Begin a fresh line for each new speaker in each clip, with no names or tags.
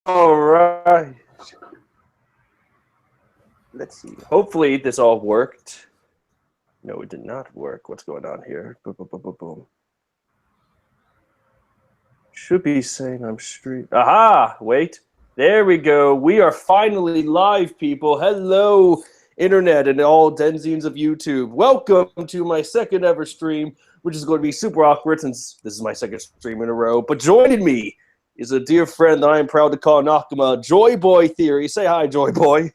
All right. Let's see. Hopefully this all worked. No, it did not work. What's going on here? Boom, boom, boom, boom, boom. Should be saying I'm stream. Aha! Wait. There we go. We are finally live, people. Hello, internet and all denizens of YouTube. Welcome to my second ever stream, which is going to be super awkward since this is my second stream in a row. But joining me is a dear friend that I am proud to call Nakama, Joy Boy Theory. Say hi, Joy Boy.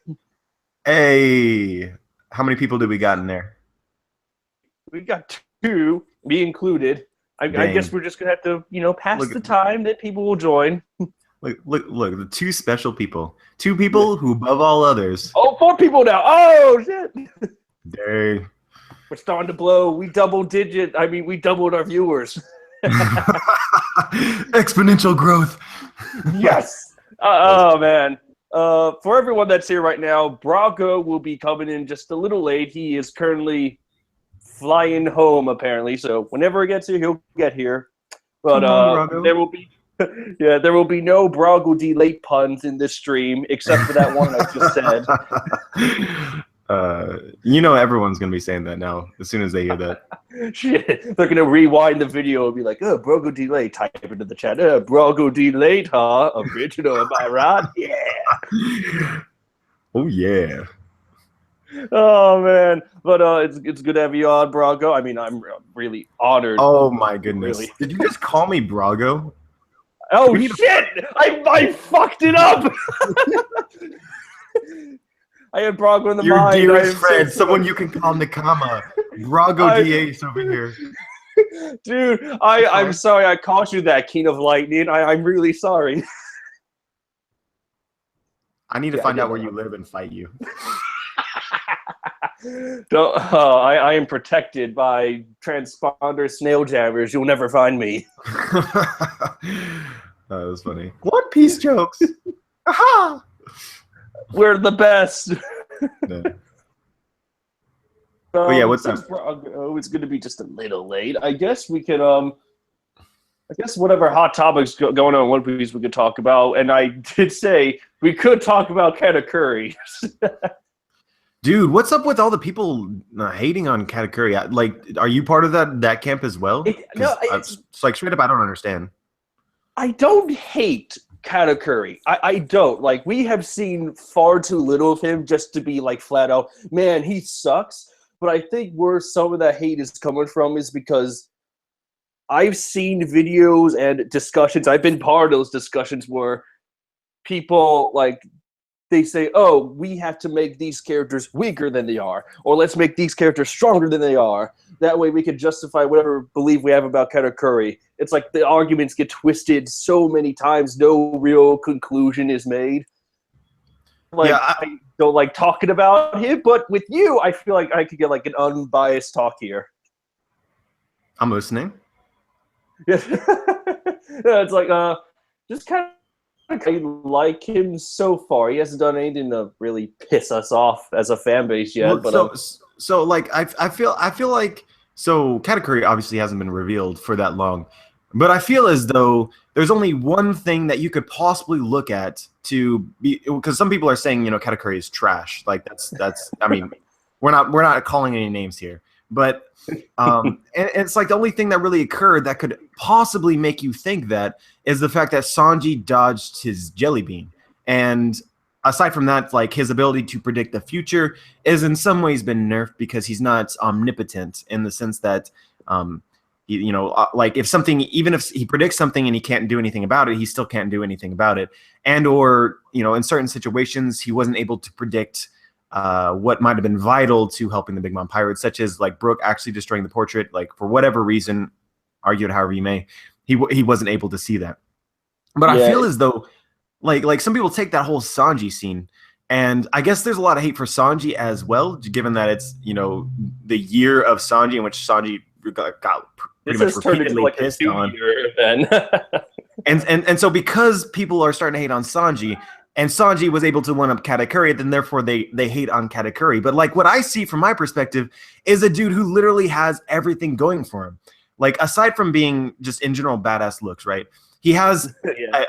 Hey, how many people do we got in there?
We got two, me included. I guess we're just gonna have to, pass the time that people will join.
Look! The two special people, two people who, above all others.
Oh, 4 people now. Oh shit!
Dang.
We're starting to blow. We doubled our viewers.
Exponential growth.
Yes. Oh man. For everyone that's here right now, Brago will be coming in just a little late. He is currently flying home, apparently. So whenever he gets here, he'll get here. But there will be, there will be no Brago D late puns in this stream, except for that one I just said.
Everyone's gonna be saying that now as soon as they hear that.
Shit, they're gonna rewind the video and be like, "Oh, Brago D late." Type into the chat. Brago D late, huh? Original, am I right? Yeah.
Oh yeah.
Oh man, but it's good to have you on, Brago. I mean, I'm really honored.
Oh my goodness!
Really.
Did you just call me Brago?
Oh shit! I fucked it up. I had Brago in the mind.
Your dearest friend, someone you can call Nakama. Brago DH over here.
Dude, I'm sorry I called you that, King of Lightning. I'm really sorry.
I need to find out where you live and fight you.
I am protected by transponder snail jammers. You'll never find me.
That was funny. One Piece jokes. Aha!
We're the best.
Yeah. Oh yeah, what's up?
It's going to be just a little late. I guess we could I guess whatever hot topics going on in One Piece we could talk about. And I did say we could talk about Katakuri.
Dude, what's up with all the people hating on Katakuri? Like, are you part of that camp as well? It's like straight up, I don't understand.
I don't hate Katakuri. I don't. Like, we have seen far too little of him just to be like flat out, man, he sucks. But I think where some of that hate is coming from is because I've seen videos and discussions. I've been part of those discussions where people they say, oh, we have to make these characters weaker than they are, or let's make these characters stronger than they are. That way we can justify whatever belief we have about Katakuri. It's like the arguments get twisted so many times, no real conclusion is made. I don't like talking about him, but with you, I feel like I could get like an unbiased talk here.
I'm listening.
Yeah, it's like just kind of. I like him so far. He hasn't done anything to really piss us off as a fan base yet.
Well, I feel like Katakuri obviously hasn't been revealed for that long, but I feel as though there's only one thing that you could possibly look at to be, because some people are saying Katakuri is trash. Like that's I mean, we're not calling any names here. But and it's like the only thing that really occurred that could possibly make you think that is the fact that Sanji dodged his jelly bean. And aside from that, like his ability to predict the future is in some ways been nerfed because he's not omnipotent in the sense that like if something, even if he predicts something and he can't do anything about it, he still can't do anything about it. And or in certain situations he wasn't able to predict what might have been vital to helping the Big Mom Pirates, such as like Brook actually destroying the portrait. Like for whatever reason, argue it however you may, he wasn't able to see that. But yeah. I feel as though like some people take that whole Sanji scene, and I guess there's a lot of hate for Sanji as well, given that it's the year of Sanji in which Sanji got pretty much repeatedly pissed on. Then. and so because people are starting to hate on Sanji, and Sanji was able to one-up Katakuri, then therefore they hate on Katakuri. But like what I see from my perspective is a dude who literally has everything going for him. Like aside from being just in general badass looks, right? He has
Yeah.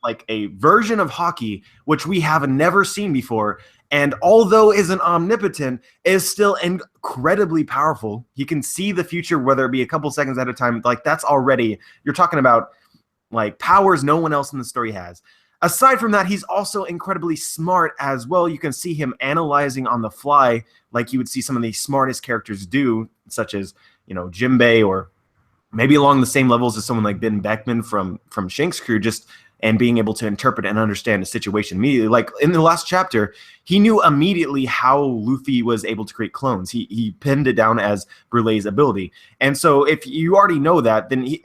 like a version of Haki which we have never seen before, and although isn't omnipotent, is still incredibly powerful. He can see the future, whether it be a couple seconds at a time. Like that's already, you're talking about like powers no one else in the story has. Aside from that, he's also incredibly smart as well. You can see him analyzing on the fly, like you would see some of the smartest characters do, such as, you know, Jinbei, or maybe along the same levels as someone like Ben Beckman from Shank's crew, just and being able to interpret and understand the situation immediately. Like in the last chapter, he knew immediately how Luffy was able to create clones. He pinned it down as Brulee's ability. And so if you already know that, then he,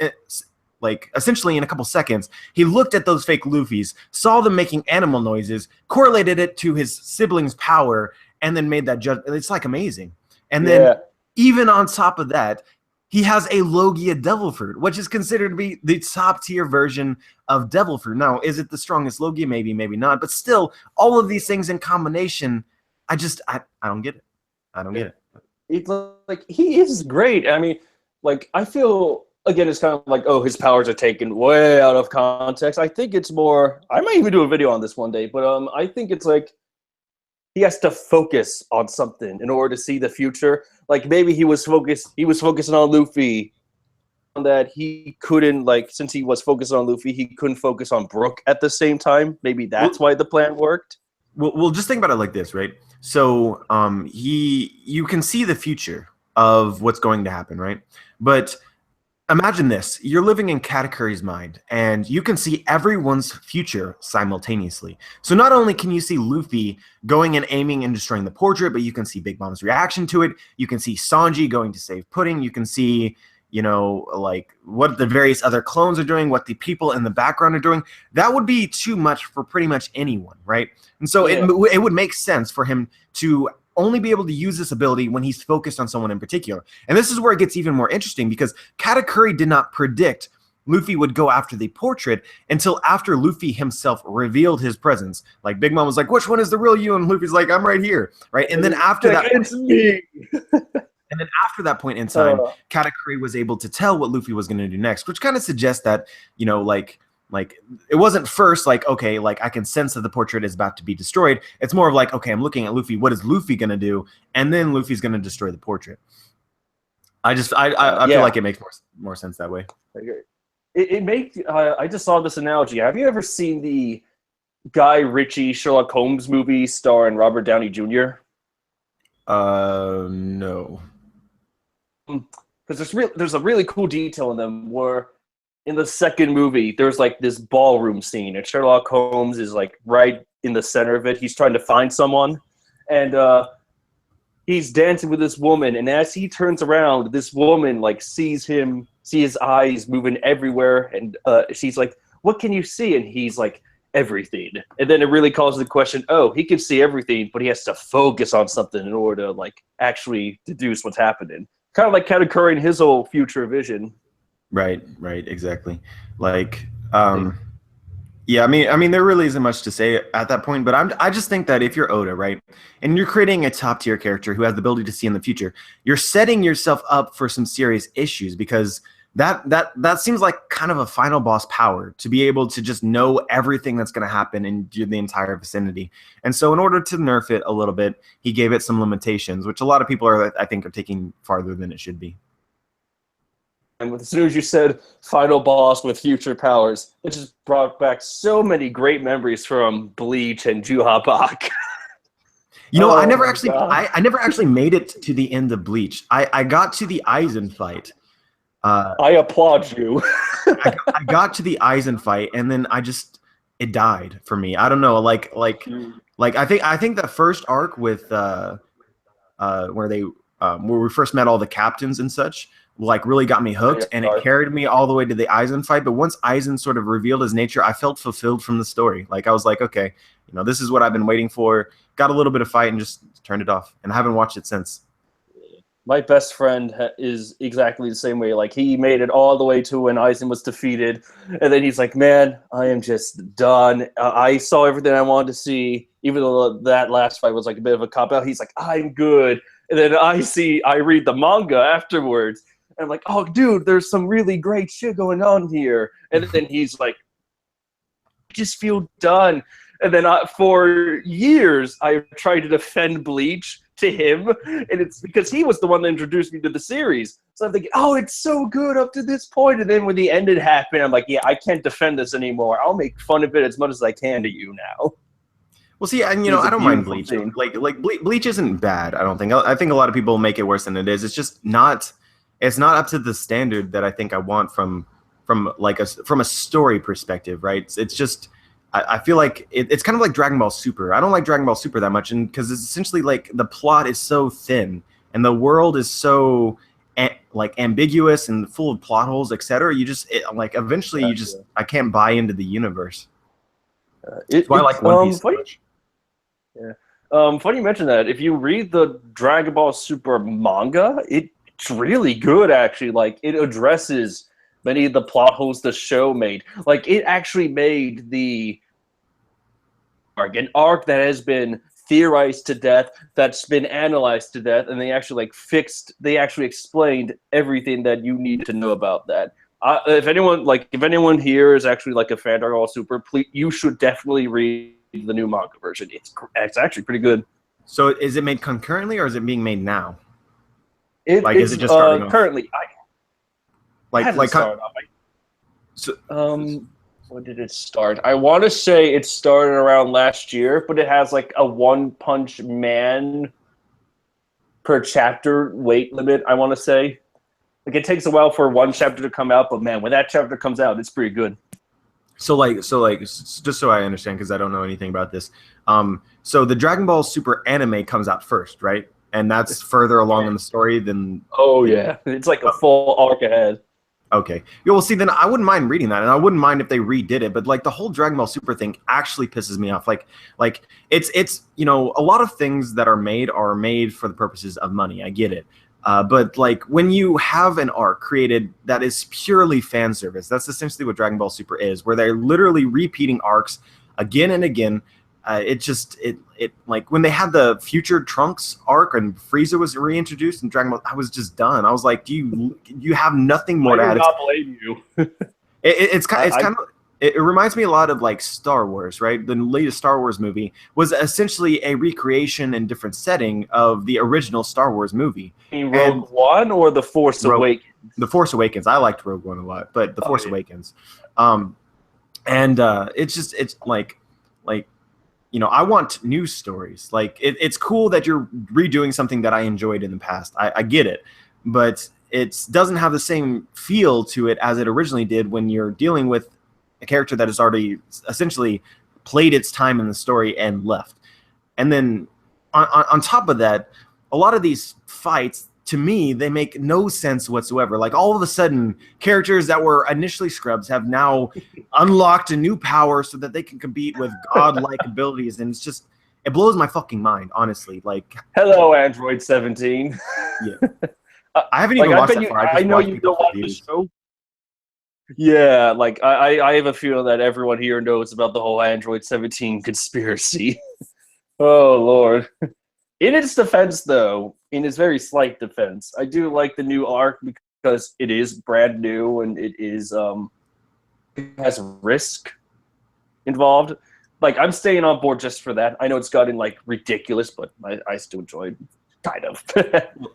like essentially in a couple seconds, he looked at those fake Luffys, saw them making animal noises, correlated it to his sibling's power, and then made that judgment. It's like amazing. And then even on top of that, he has a Logia Devil Fruit, which is considered to be the top tier version of Devil Fruit. Now, is it the strongest Logia? Maybe, maybe not. But still, all of these things in combination, I don't get it. I don't get it.
It's like, he is great. I mean, like, I feel, again, it's kind of like, oh, his powers are taken way out of context. I think it's more, I might even do a video on this one day, but I think it's like, he has to focus on something in order to see the future. Like maybe he was focusing on Luffy, on that he couldn't, like, since he was focusing on Luffy, he couldn't focus on Brook at the same time. Maybe that's why the plan worked.
Well, just think about it like this, right? So you can see the future of what's going to happen, right? But imagine this. You're living in Katakuri's mind, and you can see everyone's future simultaneously. So not only can you see Luffy going and aiming and destroying the portrait, but you can see Big Mom's reaction to it. You can see Sanji going to save Pudding. You can see, you know, like what the various other clones are doing, what the people in the background are doing. That would be too much for pretty much anyone, right? And so it would make sense for him to only be able to use this ability when he's focused on someone in particular. And this is where it gets even more interesting, because Katakuri did not predict Luffy would go after the portrait until after Luffy himself revealed his presence. Like Big Mom was like, which one is the real you? And Luffy's like, I'm right here, right? And then after that,
it's me.
And then after that point in time, Katakuri was able to tell what Luffy was going to do next, which kind of suggests that, you know, like it wasn't first like, okay, like I can sense that the portrait is about to be destroyed. It's more of like, okay, I'm looking at Luffy. What is Luffy going to do? And then Luffy's going to destroy the portrait. I feel like it makes more sense that way.
It makes, I just saw this analogy. Have you ever seen the Guy Ritchie Sherlock Holmes movie starring Robert Downey Jr.?
No.
Because there's a really cool detail in them where in the second movie, there's like this ballroom scene, and Sherlock Holmes is like right in the center of it. He's trying to find someone, and he's dancing with this woman. And as he turns around, this woman like see his eyes moving everywhere, and she's like, "What can you see?" And he's like, "Everything." And then it really calls the question: oh, he can see everything, but he has to focus on something in order to like actually deduce what's happening. Kind of like Katakuri and his whole future vision.
Right, exactly. Like, yeah, I mean, there really isn't much to say at that point, but I just think that if you're Oda, right, and you're creating a top tier character who has the ability to see in the future, you're setting yourself up for some serious issues, because that seems like kind of a final boss power, to be able to just know everything that's going to happen in the entire vicinity. And so in order to nerf it a little bit, he gave it some limitations, which a lot of people I think are taking farther than it should be.
And as soon as you said final boss with future powers, it just brought back so many great memories from Bleach and Juhabak.
You know, I never actually made it to the end of Bleach. I got to the Aizen fight.
I applaud you.
I got to the Aizen fight, and then it died for me. I don't know, like I think that first arc with where we first met all the captains and such, like really got me hooked, and it carried me all the way to the Aizen fight. But once Aizen sort of revealed his nature, I felt fulfilled from the story. Like I was like, okay, you know, this is what I've been waiting for. Got a little bit of fight and just turned it off, and I haven't watched it since.
My best friend is exactly the same way. Like he made it all the way to when Aizen was defeated, and then he's like, "Man, I am just done. I saw everything I wanted to see, even though that last fight was like a bit of a cop out." He's like, "I'm good." And then I read the manga afterwards, I'm like, oh, dude, there's some really great shit going on here. And then he's like, I just feel done. And then for years, I've tried to defend Bleach to him, and it's because he was the one that introduced me to the series. So I'm thinking, oh, it's so good up to this point. And then when the end had happened, I'm like, yeah, I can't defend this anymore. I'll make fun of it as much as I can to you now.
Well, see, and I don't mind Bleach. Bleach isn't bad. I don't think. I think a lot of people make it worse than it is. It's just not. It's not up to the standard that I think I want from a story perspective, right? It's just. I feel like it's kind of like Dragon Ball Super. I don't like Dragon Ball Super that much, and because it's essentially like the plot is so thin and the world is so ambiguous and full of plot holes, etc. Eventually I can't buy into the universe. That's why I like One Piece so much.
Yeah. Funny you mention that. If you read the Dragon Ball Super manga, it's really good actually. Like it addresses many of the plot holes the show made. Like it actually made an arc that has been theorized to death, that's been analyzed to death, and they actually explained everything that you need to know about that. If anyone here is actually like a fan of Dragon Ball Super, please, you should definitely read the new manga version. It's actually pretty good.
So is it made concurrently or is it being made now?
Is it just starting off? Currently? When did it start? I want to say it started around last year, but it has like a One Punch Man per chapter weight limit, I want to say. Like it takes a while for one chapter to come out, but man, when that chapter comes out, it's pretty good.
So just so I understand, because I don't know anything about this. So the Dragon Ball Super anime comes out first, right? And that's further along in the story than.
Oh yeah, it's like a full arc ahead.
Okay. Yeah, well, see, then I wouldn't mind reading that, and I wouldn't mind if they redid it. But like the whole Dragon Ball Super thing actually pisses me off. Like it's a lot of things that are made for the purposes of money. I get it. But like when you have an arc created that is purely fan service, that's essentially what Dragon Ball Super is, where they're literally repeating arcs again and again. It like when they had the Future Trunks arc and Frieza was reintroduced in Dragon Ball, I was just done. I was like, do you have nothing more to add?
I do not blame you.
It reminds me a lot of like Star Wars, right? The latest Star Wars movie was essentially a recreation and different setting of the original Star Wars movie.
Rogue One or The Force Awakens?
The Force Awakens. I liked Rogue One a lot, but The Force Awakens. It's like I want new stories. Like it's cool that you're redoing something that I enjoyed in the past. I get it, but it doesn't have the same feel to it as it originally did when you're dealing with a character that has already essentially played its time in the story and left. And then on top of that, a lot of these fights, to me, they make no sense whatsoever. Like all of a sudden, characters that were initially scrubs have now unlocked a new power so that they can compete with godlike abilities, and it blows my fucking mind, honestly. Like,
hello, Android 17.
Yeah, I haven't even watched that far.
I know you don't watch the show. Yeah, like I have a feeling that everyone here knows about the whole Android 17 conspiracy. Oh Lord. In its defense, though, in its very slight defense, I do like the new arc because it is brand new and it has risk involved. Like, I'm staying on board just for that. I know it's gotten like ridiculous, but I still enjoy it, kind of.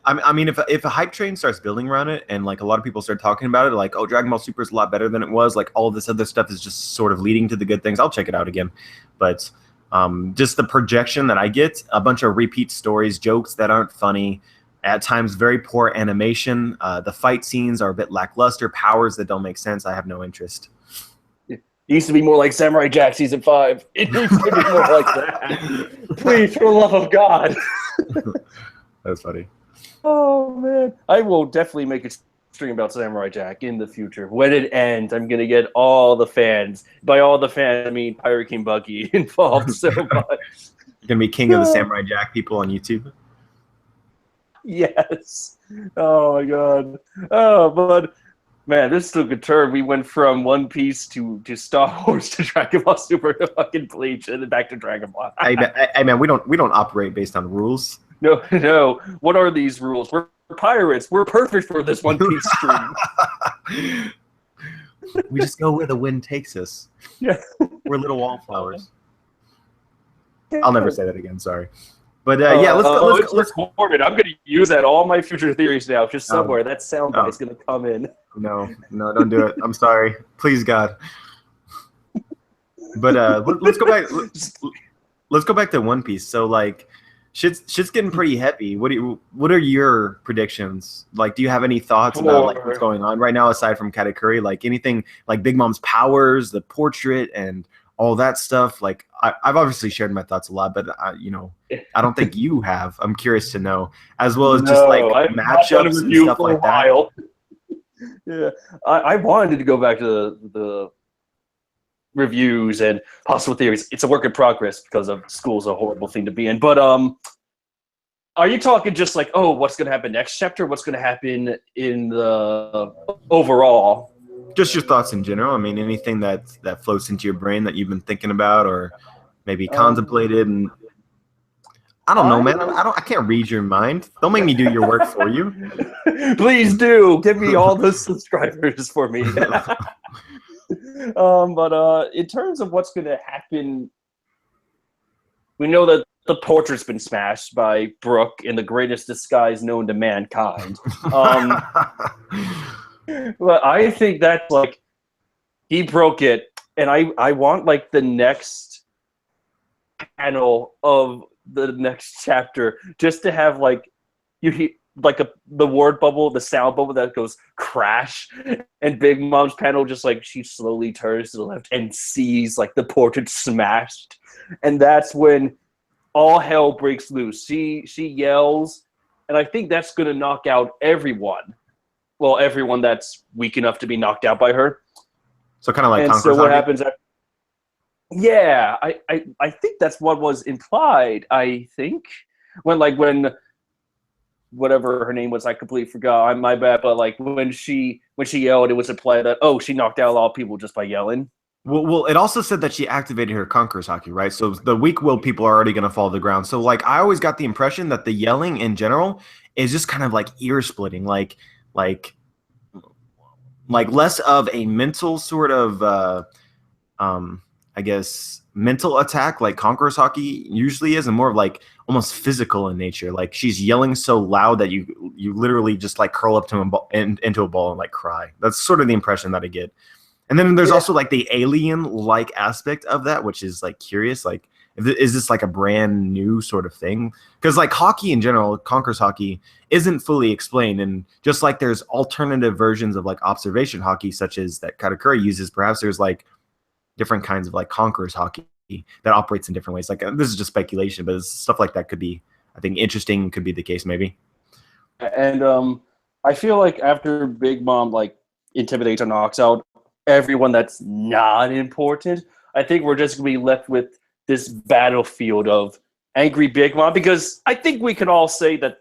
I mean, if a hype train starts building around it and like a lot of people start talking about it, like, oh, Dragon Ball Super is a lot better than it was, like all of this other stuff is just sort of leading to the good things, I'll check it out again. But just the projection that I get, a bunch of repeat stories, jokes that aren't funny, at times very poor animation. The fight scenes are a bit lackluster, powers that don't make sense. I have no interest.
It used to be more like Samurai Jack Season 5. It needs to be more like that. Please, for the love of God.
That's funny.
Oh, man. I will definitely make a stream about Samurai Jack in the future. When it ends, I'm going to get all the fans. By all the fans, I mean Pirate King Bucky involved so much.
You're going to be king of the Samurai Jack people on YouTube?
Yes. Oh, my God. Oh, but... Man, this took a turn. We went from One Piece to Star Wars to Dragon Ball Super to fucking Bleach and then back to Dragon Ball.
Hey man, we don't operate based on rules.
No. What are these rules? We're pirates. We're perfect for this One Piece stream.
We just go where the wind takes us.
Yeah.
We're little wallflowers. I'll never say that again. Sorry. But yeah, let's
recorded. I'm going to use that all my future theories now. Just somewhere that soundbite is going to come in.
No, don't do it. I'm sorry. Please, God. But let's go back. Let's go back to One Piece. So like, shit's getting pretty heavy. What are your predictions? Like, do you have any thoughts about like what's going on right now aside from Katakuri? Like anything like Big Mom's powers, the portrait, and all that stuff? Like I've obviously shared my thoughts a lot, but I don't think you have. I'm curious to know, as well as just like matchups and stuff like that.
Yeah, I wanted to go back to the reviews and possible theories. It's a work in progress because of school's a horrible thing to be in. But are you talking just like, oh, what's going to happen next chapter? What's going to happen in the overall?
Just your thoughts in general. I mean, anything that floats into your brain that you've been thinking about or maybe contemplated. And I don't know, man. I can't read your mind. Don't make me do your work for you.
Please do. Give me all the subscribers for me. But in terms of what's going to happen, we know that the portrait's been smashed by Brook in the greatest disguise known to mankind. But I think that's like he broke it, and I want like the next panel of the next chapter just to have like like the word bubble, the sound bubble that goes crash, and Big Mom's panel just like she slowly turns to the left and sees like the portrait smashed, and that's when all hell breaks loose. She yells, and I think that's gonna knock out everyone. Well, everyone that's weak enough to be knocked out by her.
So kind of like.
And so what happens? Yeah, I think that's what was implied. I think when whatever her name was, I completely forgot. My bad. But like when she yelled, it was implied that she knocked out a lot of people just by yelling.
Well, it also said that she activated her Conqueror's Haki, right? So the weak-willed people are already going to fall to the ground. So like I always got the impression that the yelling in general is just kind of like ear-splitting, like less of a mental sort of I guess mental attack like Conqueror's Haki usually is, and more of like almost physical in nature. Like she's yelling so loud that you literally just like curl up to into a ball and like cry. That's sort of the impression that I get. And then there's also like the alien-like aspect of that, which is like curious. Like, is this like a brand new sort of thing? Because like Haki in general, Conqueror's Haki isn't fully explained. And just like there's alternative versions of like observation Haki, such as that Katakuri uses, perhaps there's like different kinds of like Conqueror's Haki that operates in different ways. Like this is just speculation, but stuff like that could be, I think, interesting. Could be the case maybe.
And I feel like after Big Mom like intimidates or knocks out everyone that's not important, I think we're just gonna be left with this battlefield of angry Big Mom, because I think we can all say that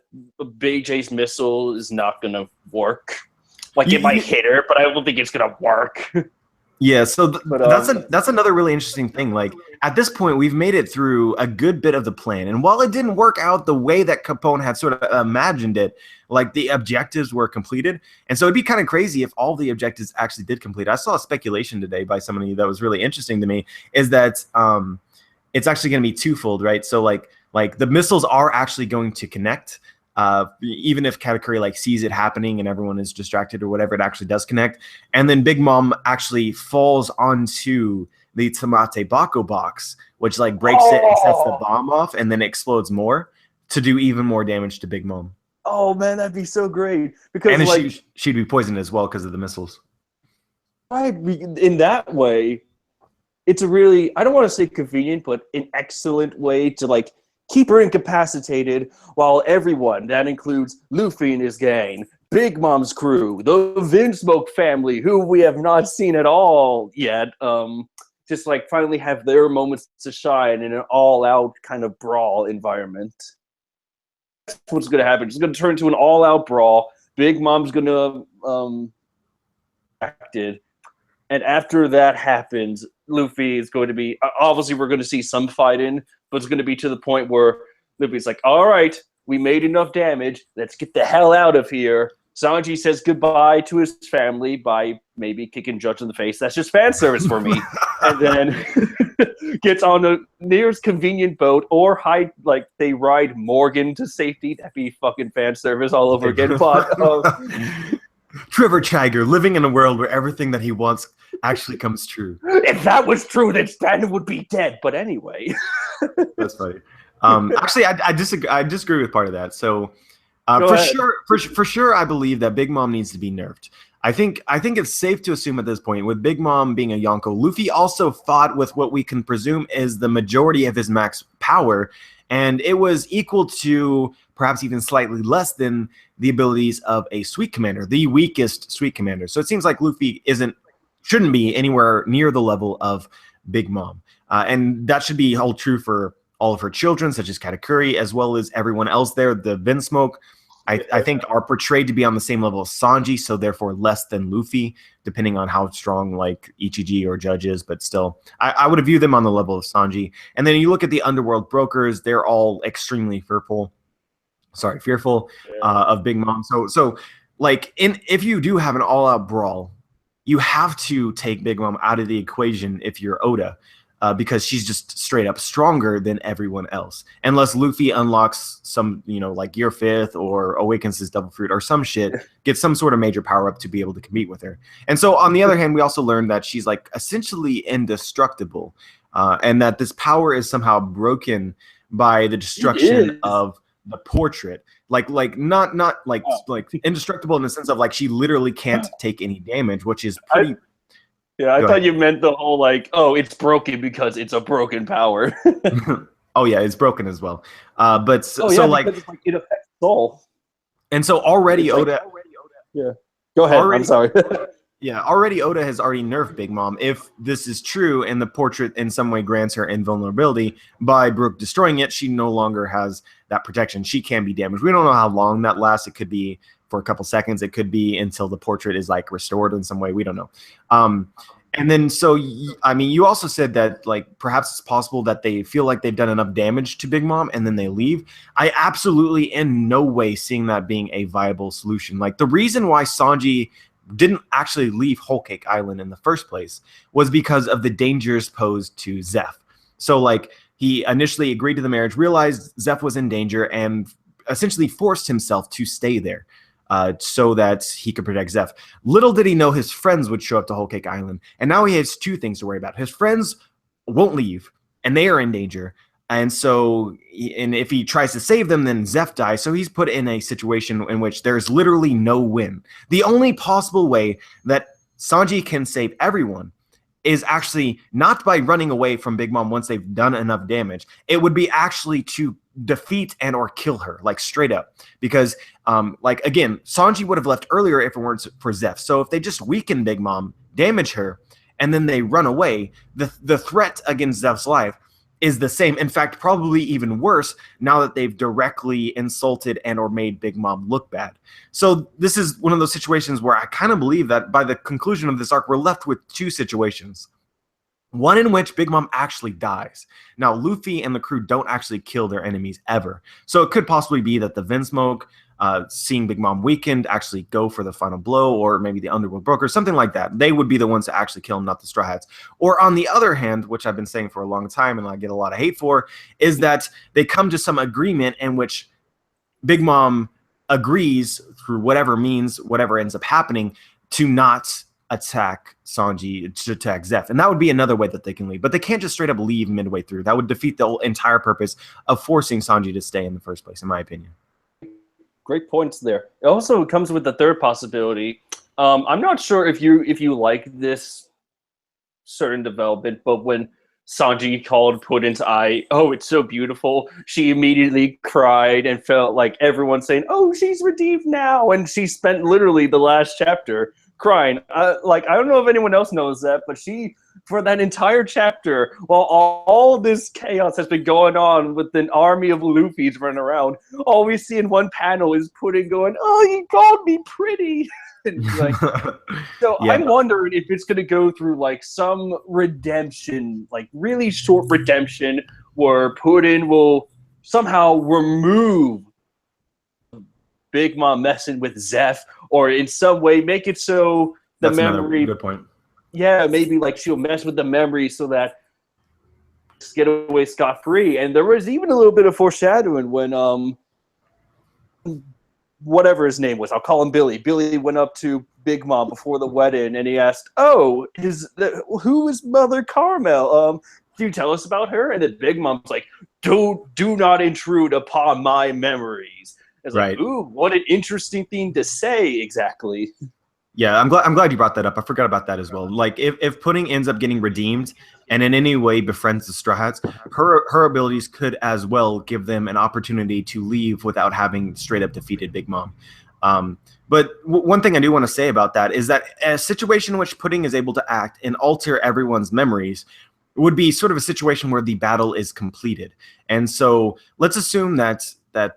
Big J's missile is not gonna work. Like it might hit her, but I don't think it's gonna work.
Yeah, so that's another really interesting thing. Like at this point, we've made it through a good bit of the plan, and while it didn't work out the way that Capone had sort of imagined it, like the objectives were completed, and so it'd be kind of crazy if all the objectives actually did complete. I saw a speculation today by somebody that was really interesting to me, is that it's actually going to be twofold, right? So like the missiles are actually going to connect. Even if Katakuri like sees it happening and everyone is distracted or whatever, it actually does connect. And then Big Mom actually falls onto the Tamate Bako box, which like breaks it and sets the bomb off, and then explodes more to do even more damage to Big Mom.
Oh man, that'd be so great. Because
and
like
she'd be poisoned as well because of the missiles.
Right, in that way, it's a really, I don't want to say convenient, but an excellent way to like keep her incapacitated while everyone, that includes Luffy and his gang, Big Mom's crew, the Vinsmokes family, who we have not seen at all yet, just like finally have their moments to shine in an all-out kind of brawl environment. That's what's going to happen. It's going to turn into an all-out brawl. Big Mom's going to acted. And after that happens, Luffy is going to be, obviously we're going to see some fighting, but it's going to be to the point where Luffy's like, all right, We made enough damage. Let's get the hell out of here. Sanji says goodbye to his family by maybe kicking Judge in the face. That's just fan service for me. And then gets on the nearest convenient boat or they ride Morgan to safety. That'd be fucking fan service all over again. But
Trevor Chagger living in a world where everything that he wants actually comes true.
If that was true, then Stan would be dead. But anyway.
That's funny. Actually, I disagree with part of that. So for sure, I believe that Big Mom needs to be nerfed. I think it's safe to assume at this point, with Big Mom being a Yonko, Luffy also fought with what we can presume is the majority of his max power, and it was equal to, perhaps even slightly less than, the abilities of a Sweet Commander, the weakest Sweet Commander. So it seems like Luffy shouldn't be anywhere near the level of Big Mom, and that should be all true for all of her children, such as Katakuri, as well as everyone else there. The Vinsmoke, I think, are portrayed to be on the same level as Sanji, so therefore less than Luffy, depending on how strong like Ichiji or Judge is. But still, I would view them on the level of Sanji. And then you look at the Underworld Brokers; they're all extremely fearful of Big Mom. So like, if you do have an all-out brawl, you have to take Big Mom out of the equation if you're Oda. Because she's just straight up stronger than everyone else. Unless Luffy unlocks some, like Gear 5th or awakens his Double Fruit or some shit, gets some sort of major power-up to be able to compete with her. And so, on the other hand, we also learned that she's, like, essentially indestructible. And that this power is somehow broken by the destruction of the portrait. Like not like indestructible in the sense of, like, she literally can't take any damage, which is pretty...
Yeah, I thought you meant the whole, like, it's broken because it's a broken power.
Oh, yeah, it's broken as well. But
it's like, it affects soul.
And so already Oda...
Yeah. Go ahead, I'm sorry.
Yeah, Oda has already nerfed Big Mom. If this is true and the portrait in some way grants her invulnerability, by Brook destroying it, she no longer has that protection. She can be damaged. We don't know how long that lasts. It could be for a couple seconds. It could be until the portrait is, like, restored in some way. We don't know. And then, so, I mean, you also said that, like, perhaps it's possible that they feel like they've done enough damage to Big Mom and then they leave. I absolutely in no way seeing that being a viable solution. Like, the reason why Sanji didn't actually leave Whole Cake Island in the first place was because of the dangers posed to Zeph. So, like, he initially agreed to the marriage, realized Zeph was in danger, and essentially forced himself to stay there. So that he could protect Zeph. Little did he know his friends would show up to Whole Cake Island. And now he has two things to worry about. His friends won't leave, and they are in danger. And so, and if he tries to save them, then Zeph dies. So he's put in a situation in which there's literally no win. The only possible way that Sanji can save everyone is actually not by running away from Big Mom once they've done enough damage. It would be actually to defeat and or kill her, like, straight up. Because, like, again, Sanji would have left earlier if it weren't for Zeph. So if they just weaken Big Mom, damage her, and then they run away, the threat against Zeph's life is the same. In fact, probably even worse now that they've directly insulted and or made Big Mom look bad. So this is one of those situations where I kind of believe that by the conclusion of this arc, we're left with two situations. One in which Big Mom actually dies. Now, Luffy and the crew don't actually kill their enemies ever. So it could possibly be that the Vinsmoke, seeing Big Mom weakened, actually go for the final blow, or maybe the Underworld Brokers, something like that. They would be the ones to actually kill him, not the Straw Hats. Or on the other hand, which I've been saying for a long time and I get a lot of hate for, is that they come to some agreement in which Big Mom agrees through whatever means, whatever ends up happening, to not attack Sanji, to attack Zeph. And that would be another way that they can leave. But they can't just straight up leave midway through. That would defeat the entire purpose of forcing Sanji to stay in the first place, in my opinion.
Great points there. It also comes with the third possibility. I'm not sure if you like this certain development, but when Sanji called Puddin's eye, "Oh, it's so beautiful," she immediately cried and felt like everyone saying, "Oh, she's redeemed now," and she spent literally the last chapter crying. I don't know if anyone else knows that, but she, for that entire chapter, while all this chaos has been going on with an army of Luffy's running around, all we see in one panel is Puddin going, "Oh, you called me pretty." Like, so yeah. I'm wondering if it's going to go through, like, some redemption, like really short redemption, where Puddin will somehow remove Big Mom messing with Zeph, or in some way make it so the
That's
memory.
another good point.
Yeah, maybe like she'll mess with the memory so that get away scot-free. And there was even a little bit of foreshadowing when whatever his name was, I'll call him Billy. Billy went up to Big Mom before the wedding and he asked, "Oh, who is Mother Carmel? Can you tell us about her?" And then Big Mom's like, do not intrude upon my memories. It's
Right.
like, ooh, what an interesting thing to say exactly.
Yeah, I'm glad you brought that up. I forgot about that as well. Like if Pudding ends up getting redeemed and in any way befriends the Straw Hats, her abilities could as well give them an opportunity to leave without having straight up defeated Big Mom. But one thing I do want to say about that is that a situation in which Pudding is able to act and alter everyone's memories would be sort of a situation where the battle is completed. And so let's assume that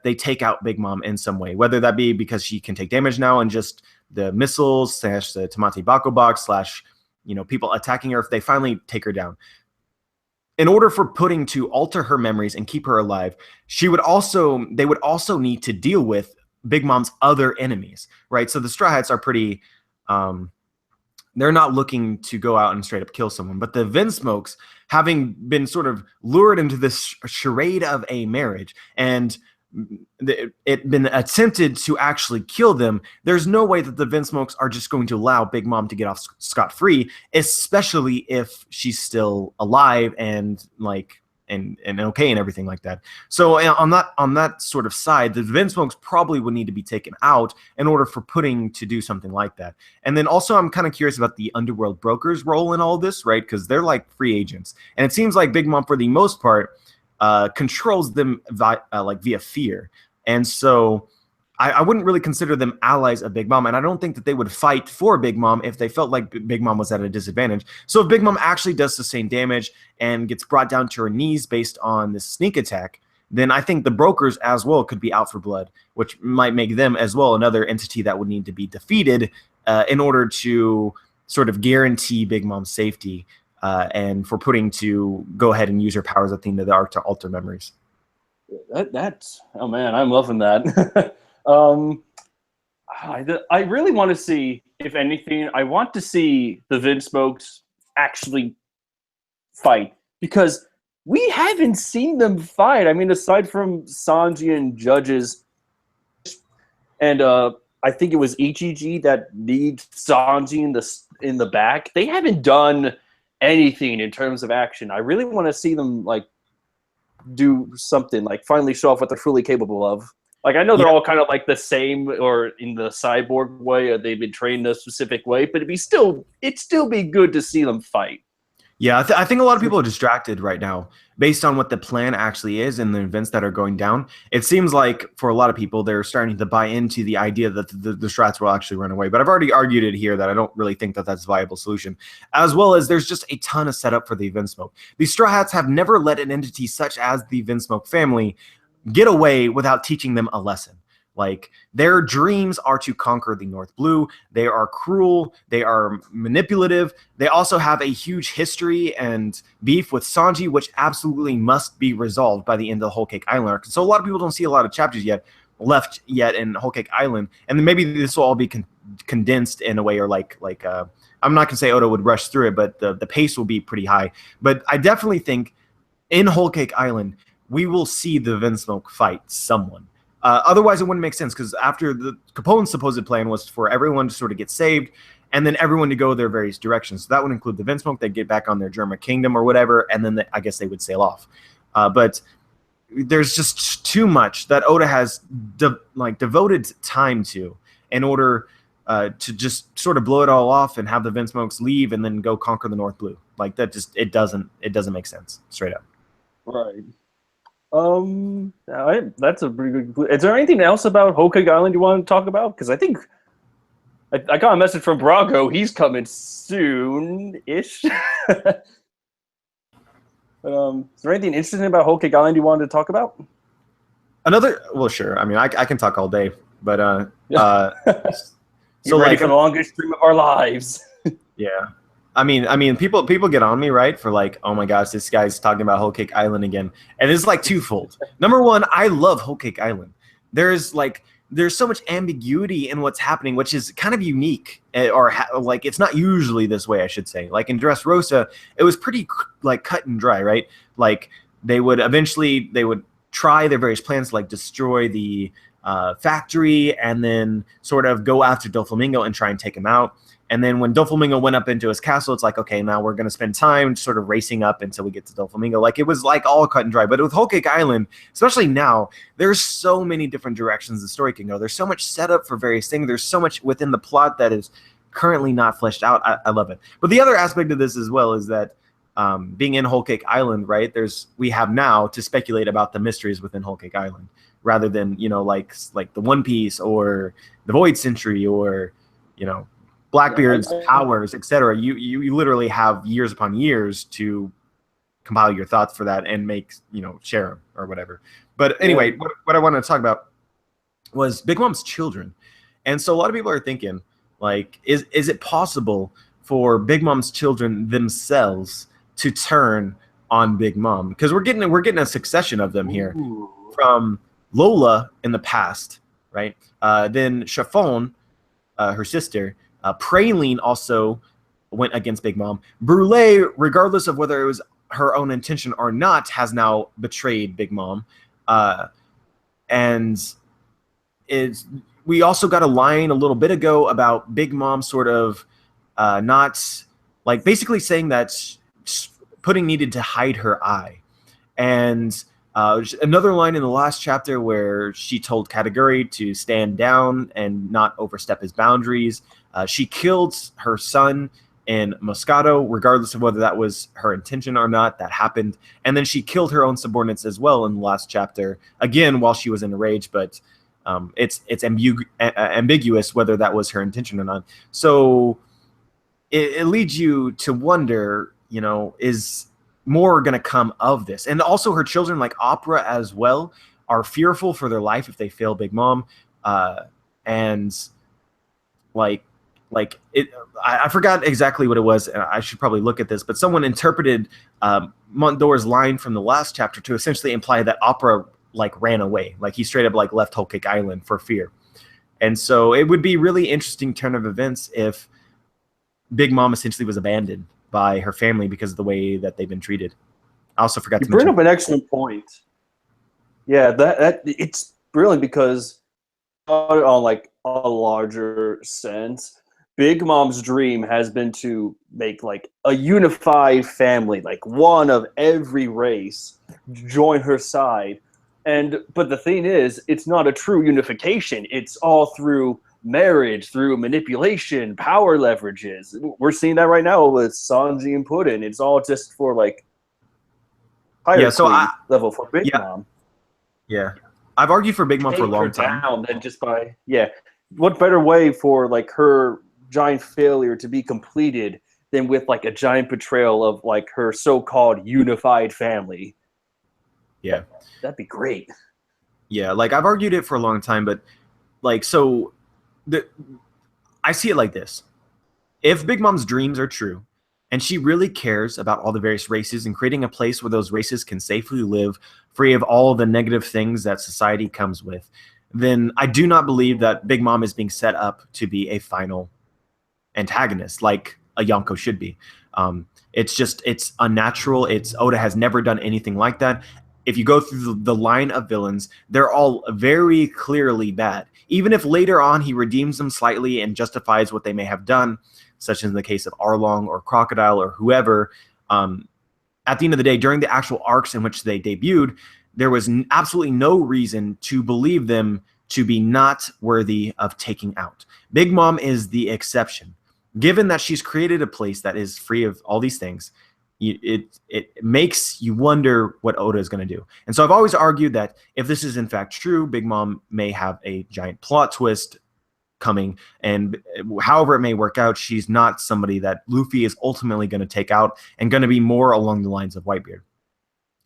they take out Big Mom in some way, whether that be because she can take damage now and just the missiles / the Tamate Bako box / people attacking her if they finally take her down. In order for Pudding to alter her memories and keep her alive, they would also need to deal with Big Mom's other enemies, right? So the Straw Hats are pretty they're not looking to go out and straight up kill someone, but the Vinsmokes, having been sort of lured into this charade of a marriage and it been attempted to actually kill them, there's no way that the Vinsmokes are just going to allow Big Mom to get off scot-free, especially if she's still alive and okay and everything like that. So on that sort of side, the Vinsmokes probably would need to be taken out in order for Pudding to do something like that. And then also I'm kind of curious about the Underworld Brokers' role in all this, right? Because they're like free agents. And it seems like Big Mom, for the most part, controls them via fear. And so I wouldn't really consider them allies of Big Mom, and I don't think that they would fight for Big Mom if they felt like Big Mom was at a disadvantage. So if Big Mom actually does sustain damage and gets brought down to her knees based on this sneak attack, then I think the Brokers as well could be out for blood, which might make them as well another entity that would need to be defeated in order to sort of guarantee Big Mom's safety and for Pudding to go ahead and use her powers at the end of the arc to alter memories.
That's oh man, I'm loving that. I really want to see, if anything, I want to see the Vinsmokes actually fight, because we haven't seen them fight. I mean, aside from Sanji and Judges, and I think it was Ichiji that needs Sanji in the back, they haven't done anything in terms of action. I really want to see them do something, finally show off what they're fully capable of. I know they're all kind of the same, or in the cyborg way, or they've been trained a specific way, but it'd still be good to see them fight.
Yeah, I think a lot of people are distracted right now based on what the plan actually is and the events that are going down. It seems like for a lot of people, they're starting to buy into the idea that the Strats will actually run away. But I've already argued it here that I don't really think that that's a viable solution. As well as there's just a ton of setup for the Vinsmoke. These Straw Hats have never let an entity such as the Vinsmoke family get away without teaching them a lesson. Their dreams are to conquer the North Blue. They are cruel. They are manipulative. They also have a huge history and beef with Sanji, which absolutely must be resolved by the end of the Whole Cake Island arc. So a lot of people don't see a lot of chapters left in Whole Cake Island, and then maybe this will all be condensed in a way, or I'm not gonna say Oda would rush through it, but the pace will be pretty high. But I definitely think in Whole Cake Island we will see the Vinsmoke fight someone. Otherwise, it wouldn't make sense, because after the Capone's supposed plan was for everyone to sort of get saved and then everyone to go their various directions. So that would include the Vinsmoke. They'd get back on their German kingdom or whatever, and then I guess they would sail off. But there's just too much that Oda has devoted time to in order to just sort of blow it all off and have the Vinsmokes leave and then go conquer the North Blue. It doesn't make sense, straight up.
Right. That's a pretty good. Is there anything else about Whole Cake Island you want to talk about? Because I think I got a message from Brago. He's coming soon-ish. But, is there anything interesting about Whole Cake Island you wanted to talk about?
Well, sure. I mean, I can talk all day, but
so ready for the longest stream of our lives.
Yeah. I mean, people get on me, right, for oh my gosh, this guy's talking about Whole Cake Island again, and it's twofold. Number one, I love Whole Cake Island. There's there's so much ambiguity in what's happening, which is kind of unique, like it's not usually this way, I should say. Like in Dressrosa, it was pretty like cut and dry, right? Like they would try their various plans to like destroy the factory and then sort of go after Doflamingo and try and take him out. And then when Doflamingo went up into his castle, it's like, okay, now we're going to spend time sort of racing up until we get to Doflamingo. Like it was like all cut and dry. But with Whole Cake Island, especially now, there's so many different directions the story can go. There's so much setup for various things. There's so much within the plot that is currently not fleshed out. I love it. But the other aspect of this as well is that being in Whole Cake Island, right? We have now to speculate about the mysteries within Whole Cake Island, rather than like the One Piece or the Void Century or Blackbeard's powers, etc. You literally have years upon years to compile your thoughts for that and make share them or whatever. But anyway, what I wanted to talk about was Big Mom's children, and so a lot of people are thinking like, is it possible for Big Mom's children themselves to turn on Big Mom? Because we're getting a succession of them here.
Ooh.
From Lola in the past, right? Then Chiffon, her sister. Praline also went against Big Mom. Brûlée, regardless of whether it was her own intention or not, has now betrayed Big Mom. And we also got a line a little bit ago about Big Mom sort of not, like, basically saying that Pudding needed to hide her eye. And another line in the last chapter where she told Katakuri to stand down and not overstep his boundaries. She killed her son in Moscato, regardless of whether that was her intention or not. That happened. And then she killed her own subordinates as well in the last chapter, again, while she was in a rage. But it's ambiguous whether that was her intention or not. So it leads you to wonder, is more going to come of this? And also her children, like Opera as well, are fearful for their life if they fail Big Mom. And I forgot exactly what it was. I should probably look at this, but someone interpreted Montdore's line from the last chapter to essentially imply that Opera ran away. Like he straight up left Whole Cake Island for fear. And so it would be really interesting turn of events if Big Mom essentially was abandoned by her family because of the way that they've been treated. I also forgot to
bring up an excellent point. Yeah, that it's brilliant because on a larger sense, Big Mom's dream has been to make a unified family, one of every race, join her side. But the thing is, it's not a true unification. It's all through marriage, through manipulation, power leverages. We're seeing that right now with Sanji and Puddin. It's all just for higher level for Big Mom.
Yeah, I've argued for Big Mom for a long time.
Down than just by what better way for her giant failure to be completed than with a giant betrayal of her so-called unified family?
Yeah,
that'd be great.
Yeah, I've argued it for a long time, but I see it like this. If Big Mom's dreams are true, and she really cares about all the various races and creating a place where those races can safely live free of all the negative things that society comes with, then I do not believe that Big Mom is being set up to be a final antagonist like a Yonko should be. It's unnatural. Oda has never done anything like that. If you go through the line of villains, they're all very clearly bad. Even if later on he redeems them slightly and justifies what they may have done, such as in the case of Arlong or Crocodile or whoever, at the end of the day, during the actual arcs in which they debuted, there was absolutely no reason to believe them to be not worthy of taking out. Big Mom is the exception. Given that she's created a place that is free of all these things, it makes you wonder what Oda is going to do. And so I've always argued that if this is in fact true, Big Mom may have a giant plot twist coming, and however it may work out, she's not somebody that Luffy is ultimately going to take out and going to be more along the lines of Whitebeard.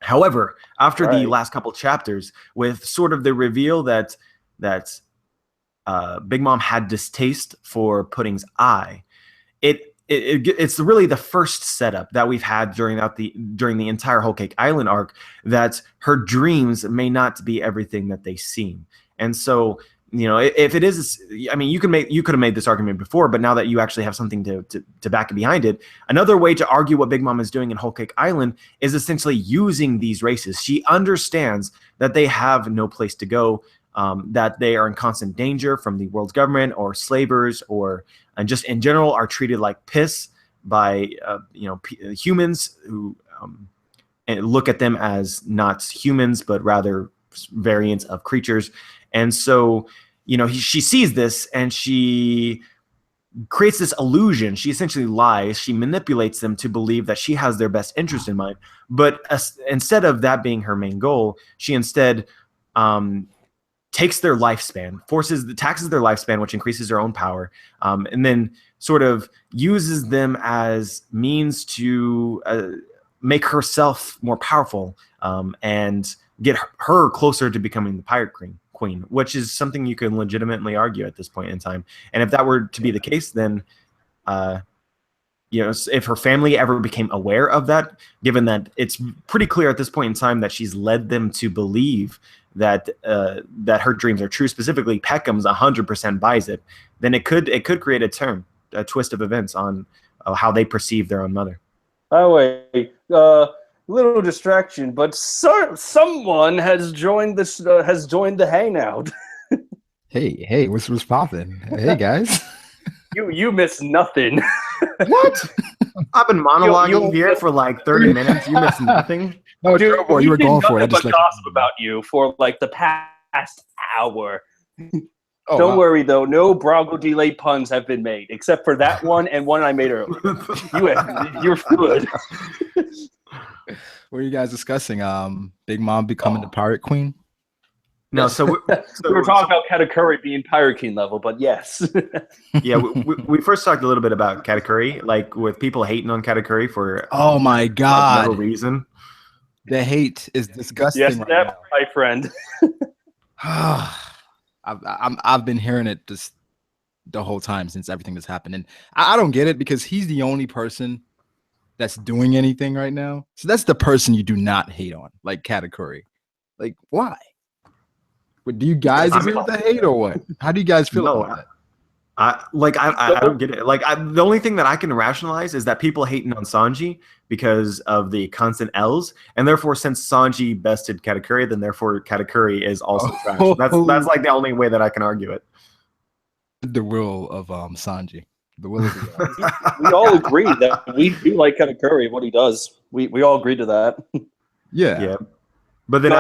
However, after the last couple chapters, with sort of the reveal that Big Mom had distaste for Pudding's eye, it's really the first setup that we've had during the entire Whole Cake Island arc, that her dreams may not be everything that they seem. And so if it is, I mean, you could have made this argument before, but now that you actually have something to back it behind it, another way to argue what Big Mom is doing in Whole Cake Island is essentially using these races. She understands that they have no place to go, that they are in constant danger from the world's government or slavers, and just in general are treated like piss by humans who and look at them as not humans but rather variants of creatures. And so, she sees this and she creates this illusion. She essentially lies. She manipulates them to believe that she has their best interest in mind. But instead of that being her main goal, she instead takes their lifespan, taxes their lifespan, which increases their own power, and then sort of uses them as means to make herself more powerful and get her closer to becoming the pirate queen, which is something you can legitimately argue at this point in time. And if that were to be the case, then if her family ever became aware of that, given that it's pretty clear at this point in time that she's led them to believe that her dreams are true, specifically Peckham's 100% buys it, then it could create a twist of events on how they perceive their own mother.
By the way, little distraction, but someone has joined the hangout.
Hey, what's poppin'? Hey guys.
You missed nothing.
What? I've been monologuing here for like 30 minutes. You missed nothing.
No, dude, you were going for it. I just
gossip about you for like the past hour.
Oh,
Don't worry though, no Brago delay puns have been made, except for that one and one I made earlier. You're good.
What are you guys discussing? Big Mom becoming the pirate queen?
No, so
we were talking about Katakuri being pirate king level, but yes.
Yeah, we first talked a little bit about Katakuri, like with people hating on Katakuri for
oh my god,
no reason.
The hate is disgusting.
Yes,
right
that
now.
my friend.
I've been hearing it just the whole time since everything that's happened, and I don't get it because he's the only person that's doing anything right now. So that's the person you do not hate on, like Katakuri. Like, why? But do you guys agree with the hate or what? How do you guys feel about that?
I don't get it. Like, the only thing that I can rationalize is that people hating on Sanji because of the constant L's, and therefore, since Sanji bested Katakuri, then therefore Katakuri is also trash. That's like the only way that I can argue it.
The will of Sanji. The will of the
we all agree that we do like Katakuri, what he does. We all agree to that.
Yeah.
But then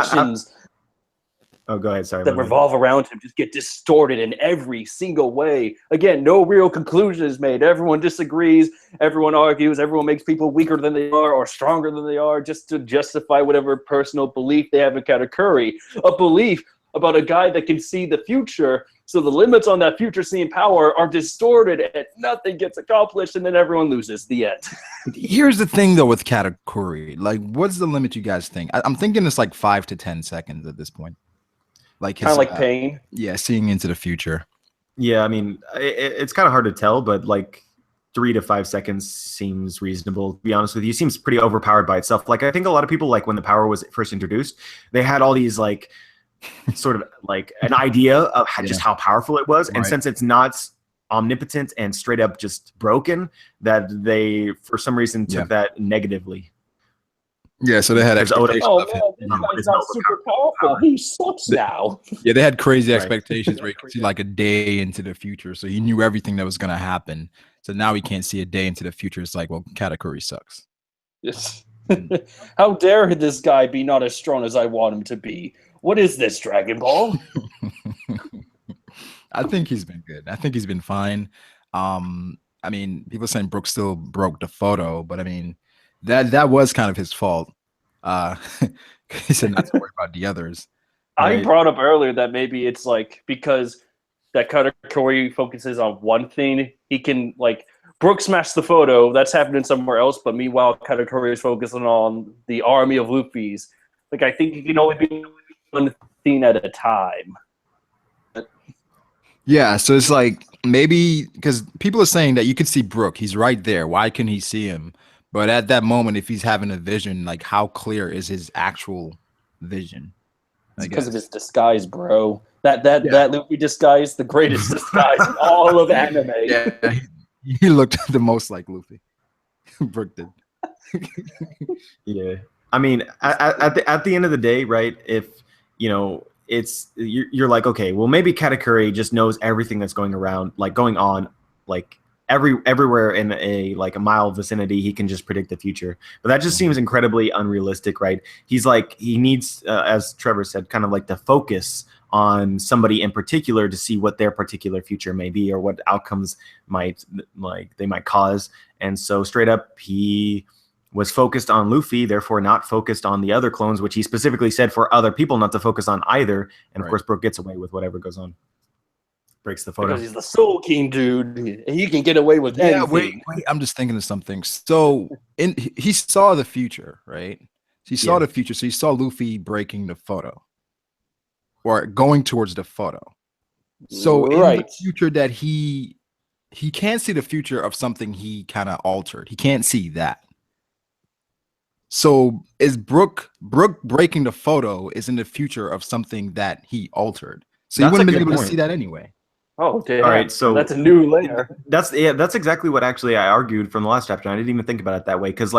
Oh,
go ahead. Sorry.
That revolve around him just get distorted in every single way. Again, no real conclusion is made. Everyone disagrees. Everyone argues. Everyone makes people weaker than they are or stronger than they are just to justify whatever personal belief they have in Katakuri. A belief about a guy that can see the future. So the limits on that future seeing power are distorted and nothing gets accomplished, and then everyone loses. The end.
Here's the thing, though, with Katakuri. Like, what's the limit you guys think? I'm thinking it's like 5 to 10 seconds at this point. Like
kind of like pain.
Yeah, seeing into the future.
Yeah, I mean, it's kind of hard to tell, but like 3 to 5 seconds seems reasonable. To be honest with you, seems pretty overpowered by itself. Like, I think a lot of people, like when the power was first introduced, they had all these like sort of like an idea of just how powerful it was, and since it's not omnipotent and straight up just broken, that they for some reason took that negatively.
Yeah, so they had expectations of him.
He's not super powerful. He sucks now.
Yeah, they had crazy expectations where you could see like a day into the future. So he knew everything that was going to happen. So now he can't see a day into the future. It's like, well, Katakuri sucks.
Yes. How dare this guy be not as strong as I want him to be? What is this, Dragon Ball?
I think he's been good. I think he's been fine. I mean, people are saying Brooke still broke the photo, but I mean, that was kind of his fault. He said not to worry about the others.
I brought up earlier that maybe it's like because that Katakuri focuses on one thing, he can like Brooke smashed the photo, that's happening somewhere else, but meanwhile Katakuri is focusing on the army of Luffy's. Like I think he can only be one thing at a time.
Yeah, so it's like maybe because people are saying that you could see Brooke, he's right there. Why can he see him? But at that moment, if he's having a vision, like how clear is his actual vision?
It's because of his disguise, bro. That Luffy disguise, the greatest disguise in all of anime.
Yeah, he looked the most like Luffy. Brook did.
Yeah, I mean, at the end of the day, right? If it's you're like, okay, well, maybe Katakuri just knows everything that's going on, like everywhere in a mile vicinity. He can just predict the future, but that just seems incredibly unrealistic, right? He needs, as Trevor said, kind of like the focus on somebody in particular to see what their particular future may be or what outcomes they might cause. And so straight up, he was focused on Luffy, therefore not focused on the other clones, which he specifically said for other people not to focus on either. And of course, Brook gets away with whatever goes on. Breaks the photo.
Because he's the Soul King, dude. He can get away with anything.
Wait. I'm just thinking of something. So he saw the future, right? He saw the future. So he saw Luffy breaking the photo or going towards the photo. So in the future that he can't see the future of something he kind of altered. He can't see that. So is Brook breaking the photo is in the future of something that he altered. So you wouldn't have been able to see that anyway.
Oh, damn.
All right, so
that's a new layer.
That's exactly what actually I argued from the last chapter. I didn't even think about it that way because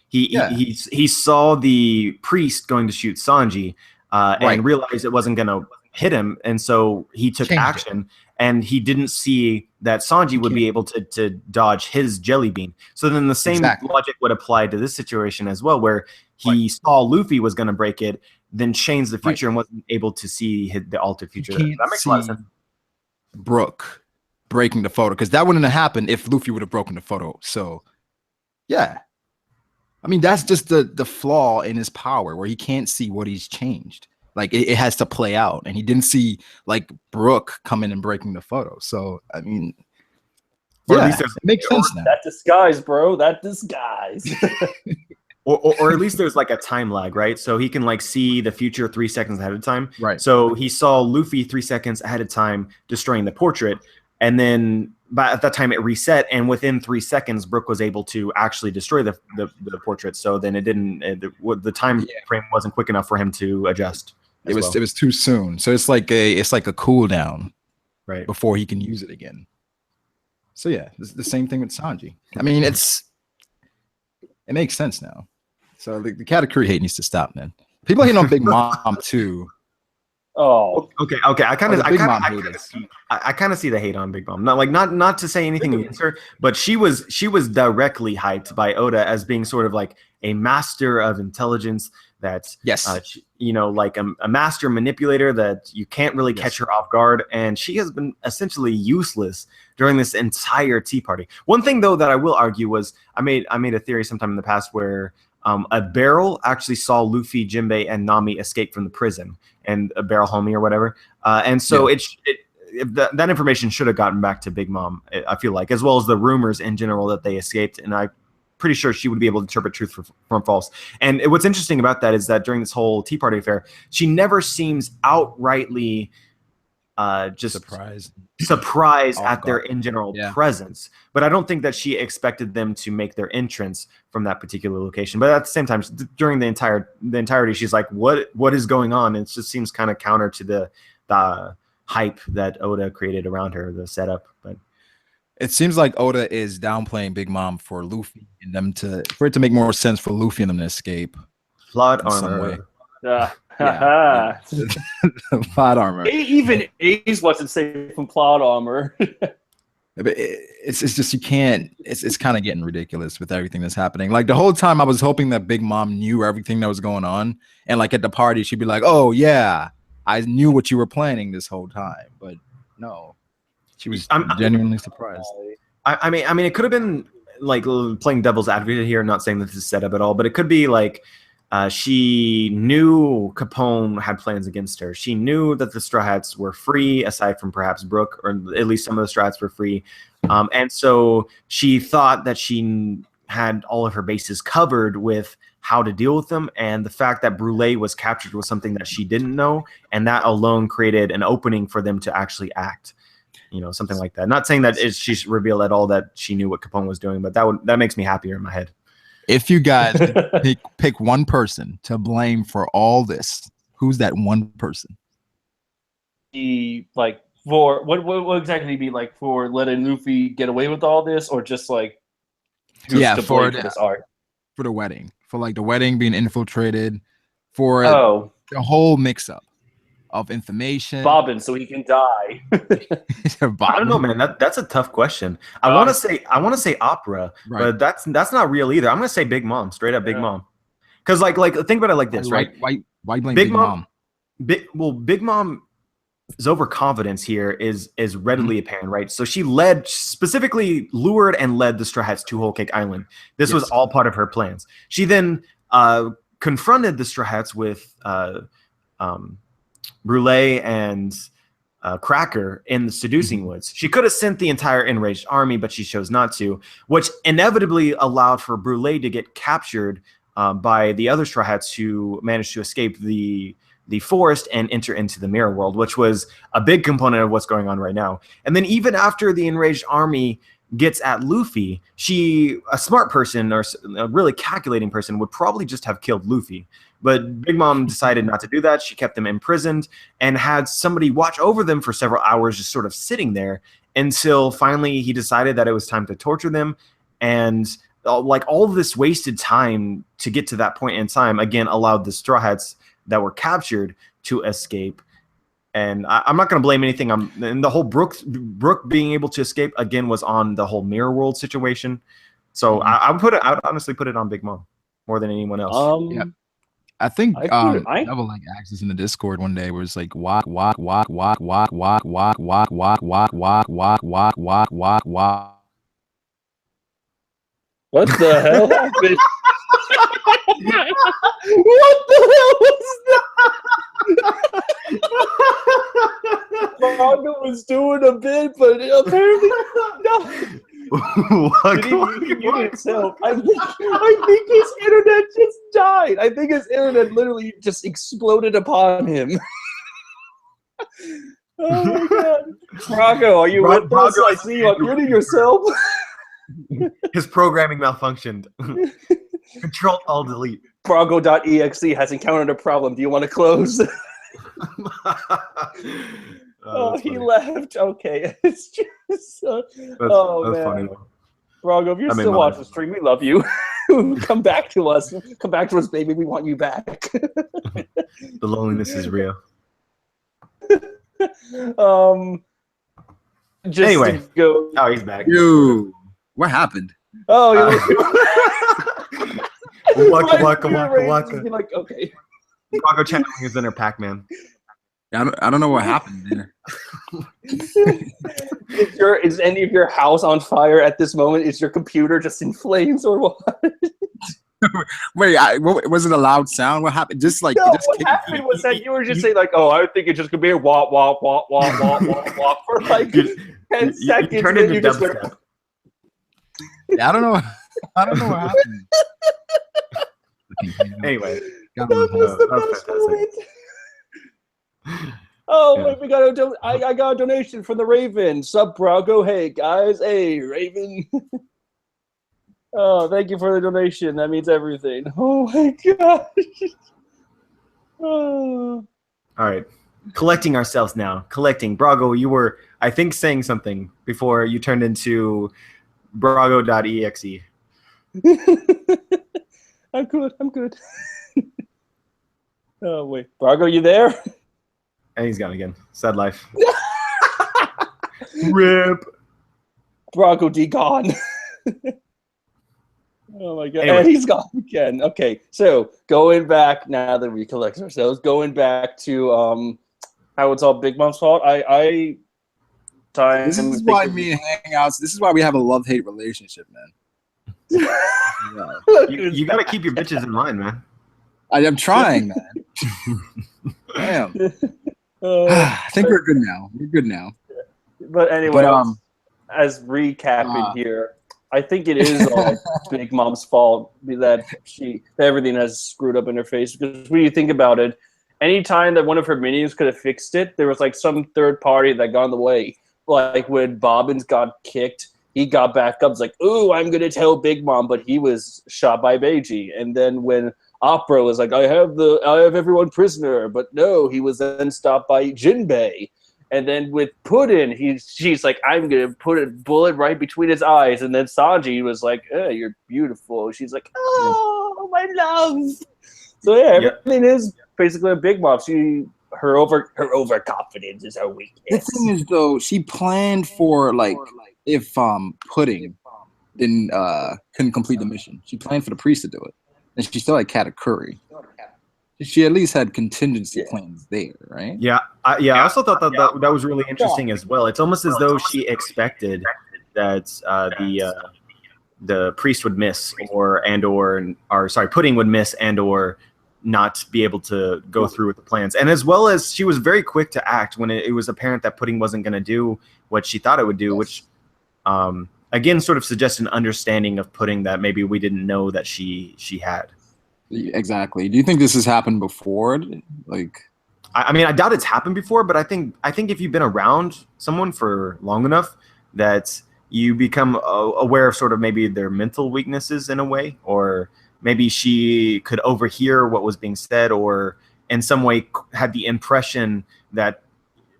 he saw the priest going to shoot Sanji and realized it wasn't going to hit him, and so he took action. And he didn't see that Sanji would be able to dodge his jelly bean. So then the same logic would apply to this situation as well, where he saw Luffy was going to break it, then changed the future and wasn't able to see the altered future. That makes a lot of sense.
Brook breaking the photo, because that wouldn't have happened if Luffy would have broken the photo. So, yeah. I mean, that's just the flaw in his power, where he can't see what he's changed. Like it has to play out, and he didn't see like Brook coming and breaking the photo. So I mean,
at least
it makes sense now.
That disguise, bro. That disguise.
or at least there's like a time lag, right? So he can like see the future 3 seconds ahead of time.
Right.
So he saw Luffy 3 seconds ahead of time destroying the portrait, and then at that time it reset, and within 3 seconds Brook was able to actually destroy the portrait. So then it didn't. The time frame wasn't quick enough for him to adjust.
It was too soon. So it's like a cooldown,
right,
before he can use it again. So yeah, it's the same thing with Sanji. I mean, it makes sense now. So the Katakuri hate needs to stop, man. People hating on Big Mom too.
Oh,
okay. I kind of see the hate on Big Mom. Not to say anything against her, but she was directly hyped by Oda as being sort of like a master of intelligence. That's like a master manipulator that you can't really catch her off guard, and she has been essentially useless during this entire tea party. One thing though that I will argue was I made a theory sometime in the past where a barrel actually saw Luffy, Jinbei, and Nami escape from the prison, and a barrel homie or whatever, and so that information should have gotten back to Big Mom, I feel like, as well as the rumors in general that they escaped, and I pretty sure she would be able to interpret truth from false. And what's interesting about that is that during this whole tea party affair, she never seems outrightly just surprised at their in general presence. But I don't think that she expected them to make their entrance from that particular location. But at the same time, during the entirety, she's like, what is going on? And it just seems kind of counter to the hype that Oda created around her, the setup. But
it seems like Oda is downplaying Big Mom for Luffy and for it to make more sense for Luffy and them to escape.
Plot armor.
Plot armor.
Even Ace wasn't safe from plot armor.
But it's just you can't. It's kind of getting ridiculous with everything that's happening. Like the whole time, I was hoping that Big Mom knew everything that was going on, and like at the party, she'd be like, "Oh yeah, I knew what you were planning this whole time." But no. She was genuinely surprised.
I mean, it could have been like playing devil's advocate here, not saying that this is set up at all, but it could be like she knew Capone had plans against her. She knew that the Straw Hats were free, aside from perhaps Brook, or at least some of the Straw Hats were free. And so she thought that she had all of her bases covered with how to deal with them. And the fact that Brûlé was captured was something that she didn't know. And that alone created an opening for them to actually act. Something like that. Not saying that she revealed at all that she knew what Capone was doing, but that makes me happier in my head.
If you guys pick one person to blame for all this, Who's that one person?
Like for what exactly be like for letting Luffy get away with all this, or just like who's to blame for this art?
For the wedding, for like the wedding being infiltrated, for the whole mix-up of information.
Bobbin, so he can die.
I don't know, man. That's a tough question. I want to say opera, right. But that's not real either. I'm gonna say Big Mom, straight up Big Mom. Because like think about it like this, right?
Why blame Big Mom?
Big Mom's overconfidence here is readily apparent, right? So she specifically lured and led the Straw Hats to Whole Cake Island. This was all part of her plans. She then confronted the Straw Hats with Brûlé and Cracker in the Seducing Woods. She could have sent the entire enraged army, but she chose not to, which inevitably allowed for Brûlé to get captured by the other Straw Hats who managed to escape the forest and enter into the mirror world, which was a big component of what's going on right now. And then even after the enraged army gets at Luffy, a smart person or a really calculating person would probably just have killed Luffy. But Big Mom decided not to do that. She kept them imprisoned and had somebody watch over them for several hours, just sort of sitting there until finally he decided that it was time to torture them. And like all of this wasted time to get to that point in time, again, allowed the Straw Hats that were captured to escape. And I'm not going to blame anything. And the whole Brook being able to escape again was on the whole mirror world situation. So I would honestly put it on Big Mom more than anyone else.
Yeah. I think Devil like asked us in the Discord one day where it's like walk. What
the hell happened? What the hell was that? Brago was doing a bit, but apparently no. Himself. I think his internet just died. I think his internet literally just exploded upon him. Oh my god. Brago, are you with us? I see you unmuting yourself.
His programming malfunctioned. Control Alt Delete.
Brago.exe has encountered a problem. Do you want to close? He left. Okay. It's just that's man. Funny. Brago, if you're still watching the stream, we love you. Come back to us. Come back to us, baby. We want you back.
The loneliness is real.
Anyway.
Oh, he's back.
Yo, what happened?
Oh,
waka.
Like, okay.
Brago channeling his inner Pac-Man.
I don't know what happened there.
Is any of your house on fire at this moment? Is your computer just in flames or what?
Wait, was it a loud sound? What happened? Just like
what happened was that you were just saying like, "Oh, I think it just could be a walk for like 10 seconds."
You turned into dubstep.
I don't know what happened.
Anyway,
that was the best moment. Oh, wait, we got I got a donation from the Raven. Sup, Brago? Hey, guys. Hey, Raven. Oh, thank you for the donation. That means everything. Oh, my gosh. Oh.
All right. Collecting ourselves now. Brago, you were, I think, saying something before you turned into Brago.exe.
I'm good. Oh, wait. Brago, you there?
And he's gone again. Sad life. RIP.
Brago D gone. Oh my god.
Anyway.
And he's gone again. Okay, so going back now that we collect ourselves, going back to how it's all Big Mom's fault. This
is why me and Hangouts. This is why we have a love-hate relationship, man.
You got to keep your bitches in mind, man.
I am trying, man. Damn. I think we're good now.
But anyway, as recapping here, I think it is all Big Mom's fault that everything has screwed up in her face. Because when you think about it, anytime that one of her minions could have fixed it, there was like some third party that got in the way. Like when Bobbins got kicked, he got back up. It's like, ooh, I'm gonna tell Big Mom, but he was shot by Beiji. And then when Opera was like, I have everyone prisoner, but no, he was then stopped by Jinbei. And then with Puddin, she's like, I'm gonna put a bullet right between his eyes. And then Sanji was like, you're beautiful. She's like, oh, my love. So yeah, everything is basically a Big Mom. Her overconfidence is her weakness.
The thing is, though, she planned for like if Pudding couldn't complete the mission, she planned for the priest to do it, and she still had Katakuri. She at least had contingency plans there, right?
Yeah, I also thought that was really interesting as well. It's almost as though she expected that the priest would miss, or Pudding would miss, and or not be able to go through with the plans. And as well as she was very quick to act when it was apparent that Pudding wasn't going to do what she thought it would do, which again sort of suggests an understanding of Pudding that maybe we didn't know that she had.
Exactly. Do you think this has happened before? Like,
I mean, I doubt it's happened before, but I think if you've been around someone for long enough, that you become aware of sort of maybe their mental weaknesses in a way, or maybe she could overhear what was being said, or in some way had the impression that,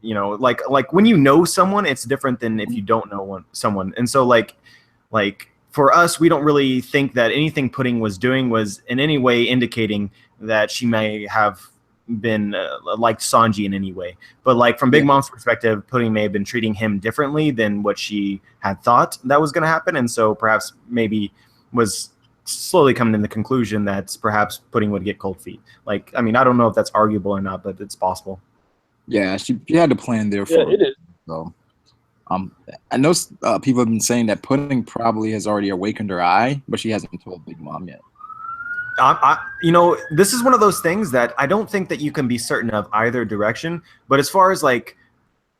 you know, like when you know someone, it's different than if you don't know someone. And so like for us, we don't really think that anything Pudding was doing was in any way indicating that she may have been like Sanji in any way. But like from Big Mom's perspective, Pudding may have been treating him differently than what she had thought that was going to happen. And so perhaps maybe was slowly coming to the conclusion that perhaps Pudding would get cold feet. Like, I mean, I don't know if that's arguable or not, but it's possible.
Yeah, she had a plan there for
it is.
So, I know people have been saying that Pudding probably has already awakened her eye, but she hasn't told Big Mom yet.
You know, this is one of those things that I don't think that you can be certain of either direction. But as far as like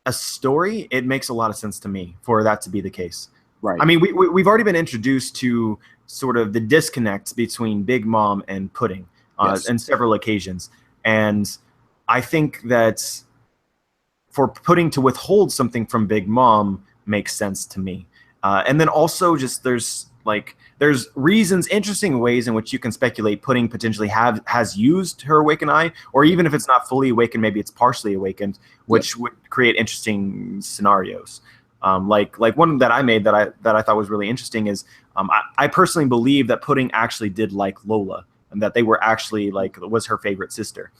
a story, it makes a lot of sense to me for that to be the case.
Right.
I mean, we've already been introduced to sort of the disconnect between Big Mom and Pudding on several occasions. And I think that for Pudding to withhold something from Big Mom makes sense to me. And then also just there's reasons, interesting ways in which you can speculate Pudding potentially has used her awakened eye, or even if it's not fully awakened, maybe it's partially awakened, which would create interesting scenarios. Like one that I made that I thought was really interesting is I personally believe that Pudding actually did like Lola, and that they were actually was her favorite sister.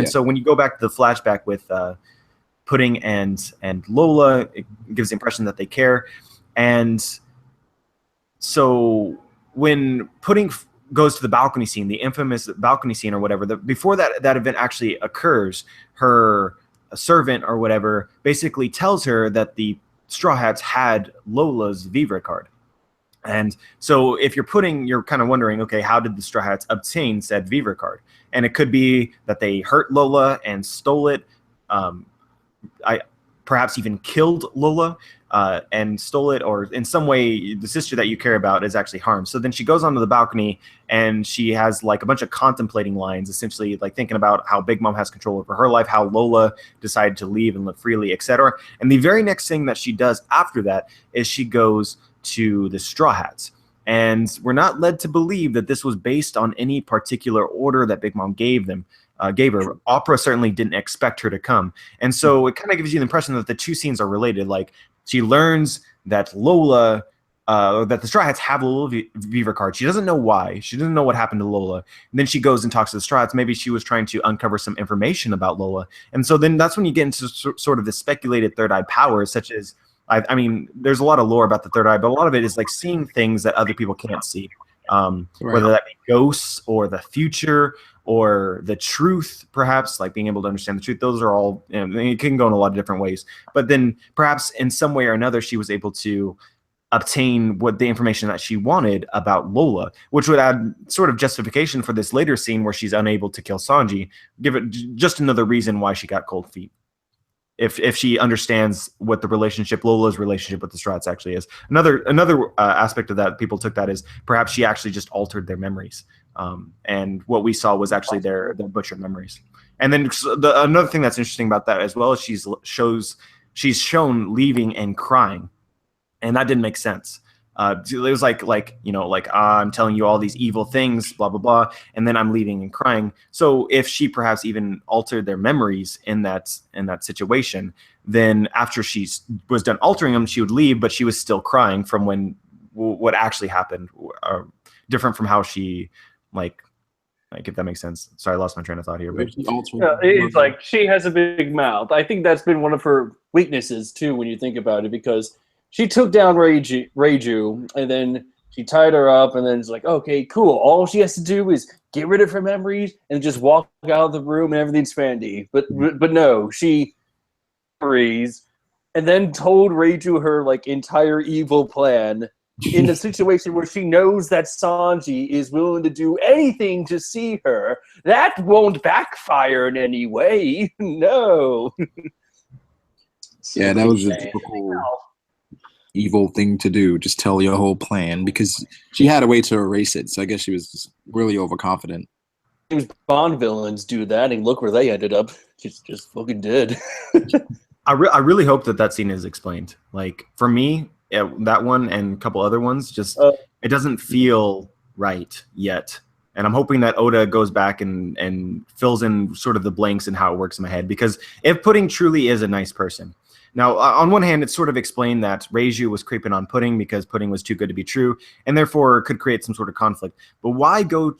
So when you go back to the flashback with Pudding and Lola, it gives the impression that they care. And so when Pudding goes to the balcony scene, the infamous balcony scene or whatever, before that event actually occurs, her servant or whatever basically tells her that the Straw Hats had Lola's Vivre card. And so if you're Pudding, you're kind of wondering, okay, how did the Straw Hats obtain said Vivre card? And it could be that they hurt Lola and stole it. Perhaps even killed Lola and stole it, or in some way the sister that you care about is actually harmed. So then she goes onto the balcony and she has like a bunch of contemplating lines, essentially like thinking about how Big Mom has control over her life, how Lola decided to leave and live freely, etc. And the very next thing that she does after that is she goes to the Straw Hats. And we're not led to believe that this was based on any particular order that Big Mom gave her. Opera certainly didn't expect her to come. And so it kind of gives you the impression that the two scenes are related. Like she learns that Lola, that the Straw Hats have Lola Vivre card. She doesn't know why. She doesn't know what happened to Lola. And then she goes and talks to the Straw Hats. Maybe she was trying to uncover some information about Lola. And so then that's when you get into sort of the speculated third eye powers, such as, I mean, there's a lot of lore about the third eye, but a lot of it is like seeing things that other people can't see. Whether that be ghosts or the future or the truth, perhaps, like being able to understand the truth. Those are all, it can go in a lot of different ways. But then perhaps in some way or another, she was able to obtain what the information that she wanted about Lola, which would add sort of justification for this later scene where she's unable to kill Sanji. Give it just another reason why she got cold feet. If she understands what the relationship, Lola's relationship with the Straw Hats actually is. Another aspect of that, people took that as perhaps she actually just altered their memories. And what we saw was actually their butchered memories. And then another thing that's interesting about that as well is she's shown leaving and crying. And that didn't make sense. It was like I'm telling you all these evil things, blah blah blah, and then I'm leaving and crying. So if she perhaps even altered their memories in that situation, then after she was done altering them, she would leave, but she was still crying from what actually happened, different from how she like if that makes sense. Sorry, I lost my train of thought here. But
it's like she has a big mouth. I think that's been one of her weaknesses too, when you think about it, because she took down Reiju, and then she tied her up, and then it's like, okay, cool. All she has to do is get rid of her memories and just walk out of the room, and everything's fandy. But no, she freeze, and then told Reiju her like entire evil plan in a situation where she knows that Sanji is willing to do anything to see her. That won't backfire in any way. No.
Yeah, that was a typical evil thing to do. Just tell your whole plan, because she had a way to erase it. So I guess she was just really overconfident.
Bond villains do that, and look where they ended up. Just fucking did.
I really hope that scene is explained. Like for me, that one and a couple other ones, just it doesn't feel right yet. And I'm hoping that Oda goes back and fills in sort of the blanks in how it works in my head. Because if Pudding truly is a nice person, now on one hand, it's sort of explained that Reiju was creeping on Pudding because Pudding was too good to be true, and therefore could create some sort of conflict. But why go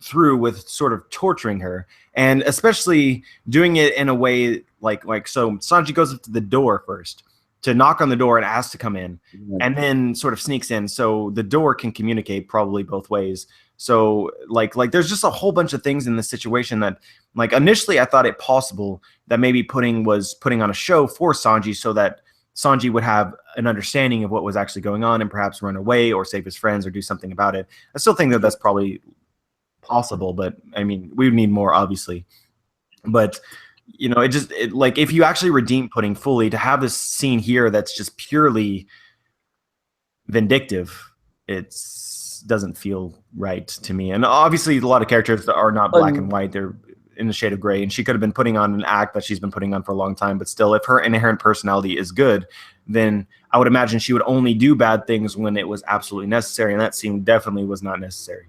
through with sort of torturing her, and especially doing it in a way like so Sanji goes up to the door first to knock on the door and ask to come in, and then sort of sneaks in so the door can communicate probably both ways. So like there's just a whole bunch of things in this situation that like initially I thought it possible that maybe Pudding was putting on a show for Sanji so that Sanji would have an understanding of what was actually going on and perhaps run away or save his friends or do something about it. I still think that that's probably possible, but I mean, we would need more, obviously. But like if you actually redeem Pudding fully, to have this scene here that's just purely vindictive, it doesn't feel right to me. And obviously, a lot of characters are not black and white; they're in the shade of gray. And she could have been putting on an act that she's been putting on for a long time. But still, if her inherent personality is good, then I would imagine she would only do bad things when it was absolutely necessary. And that scene definitely was not necessary.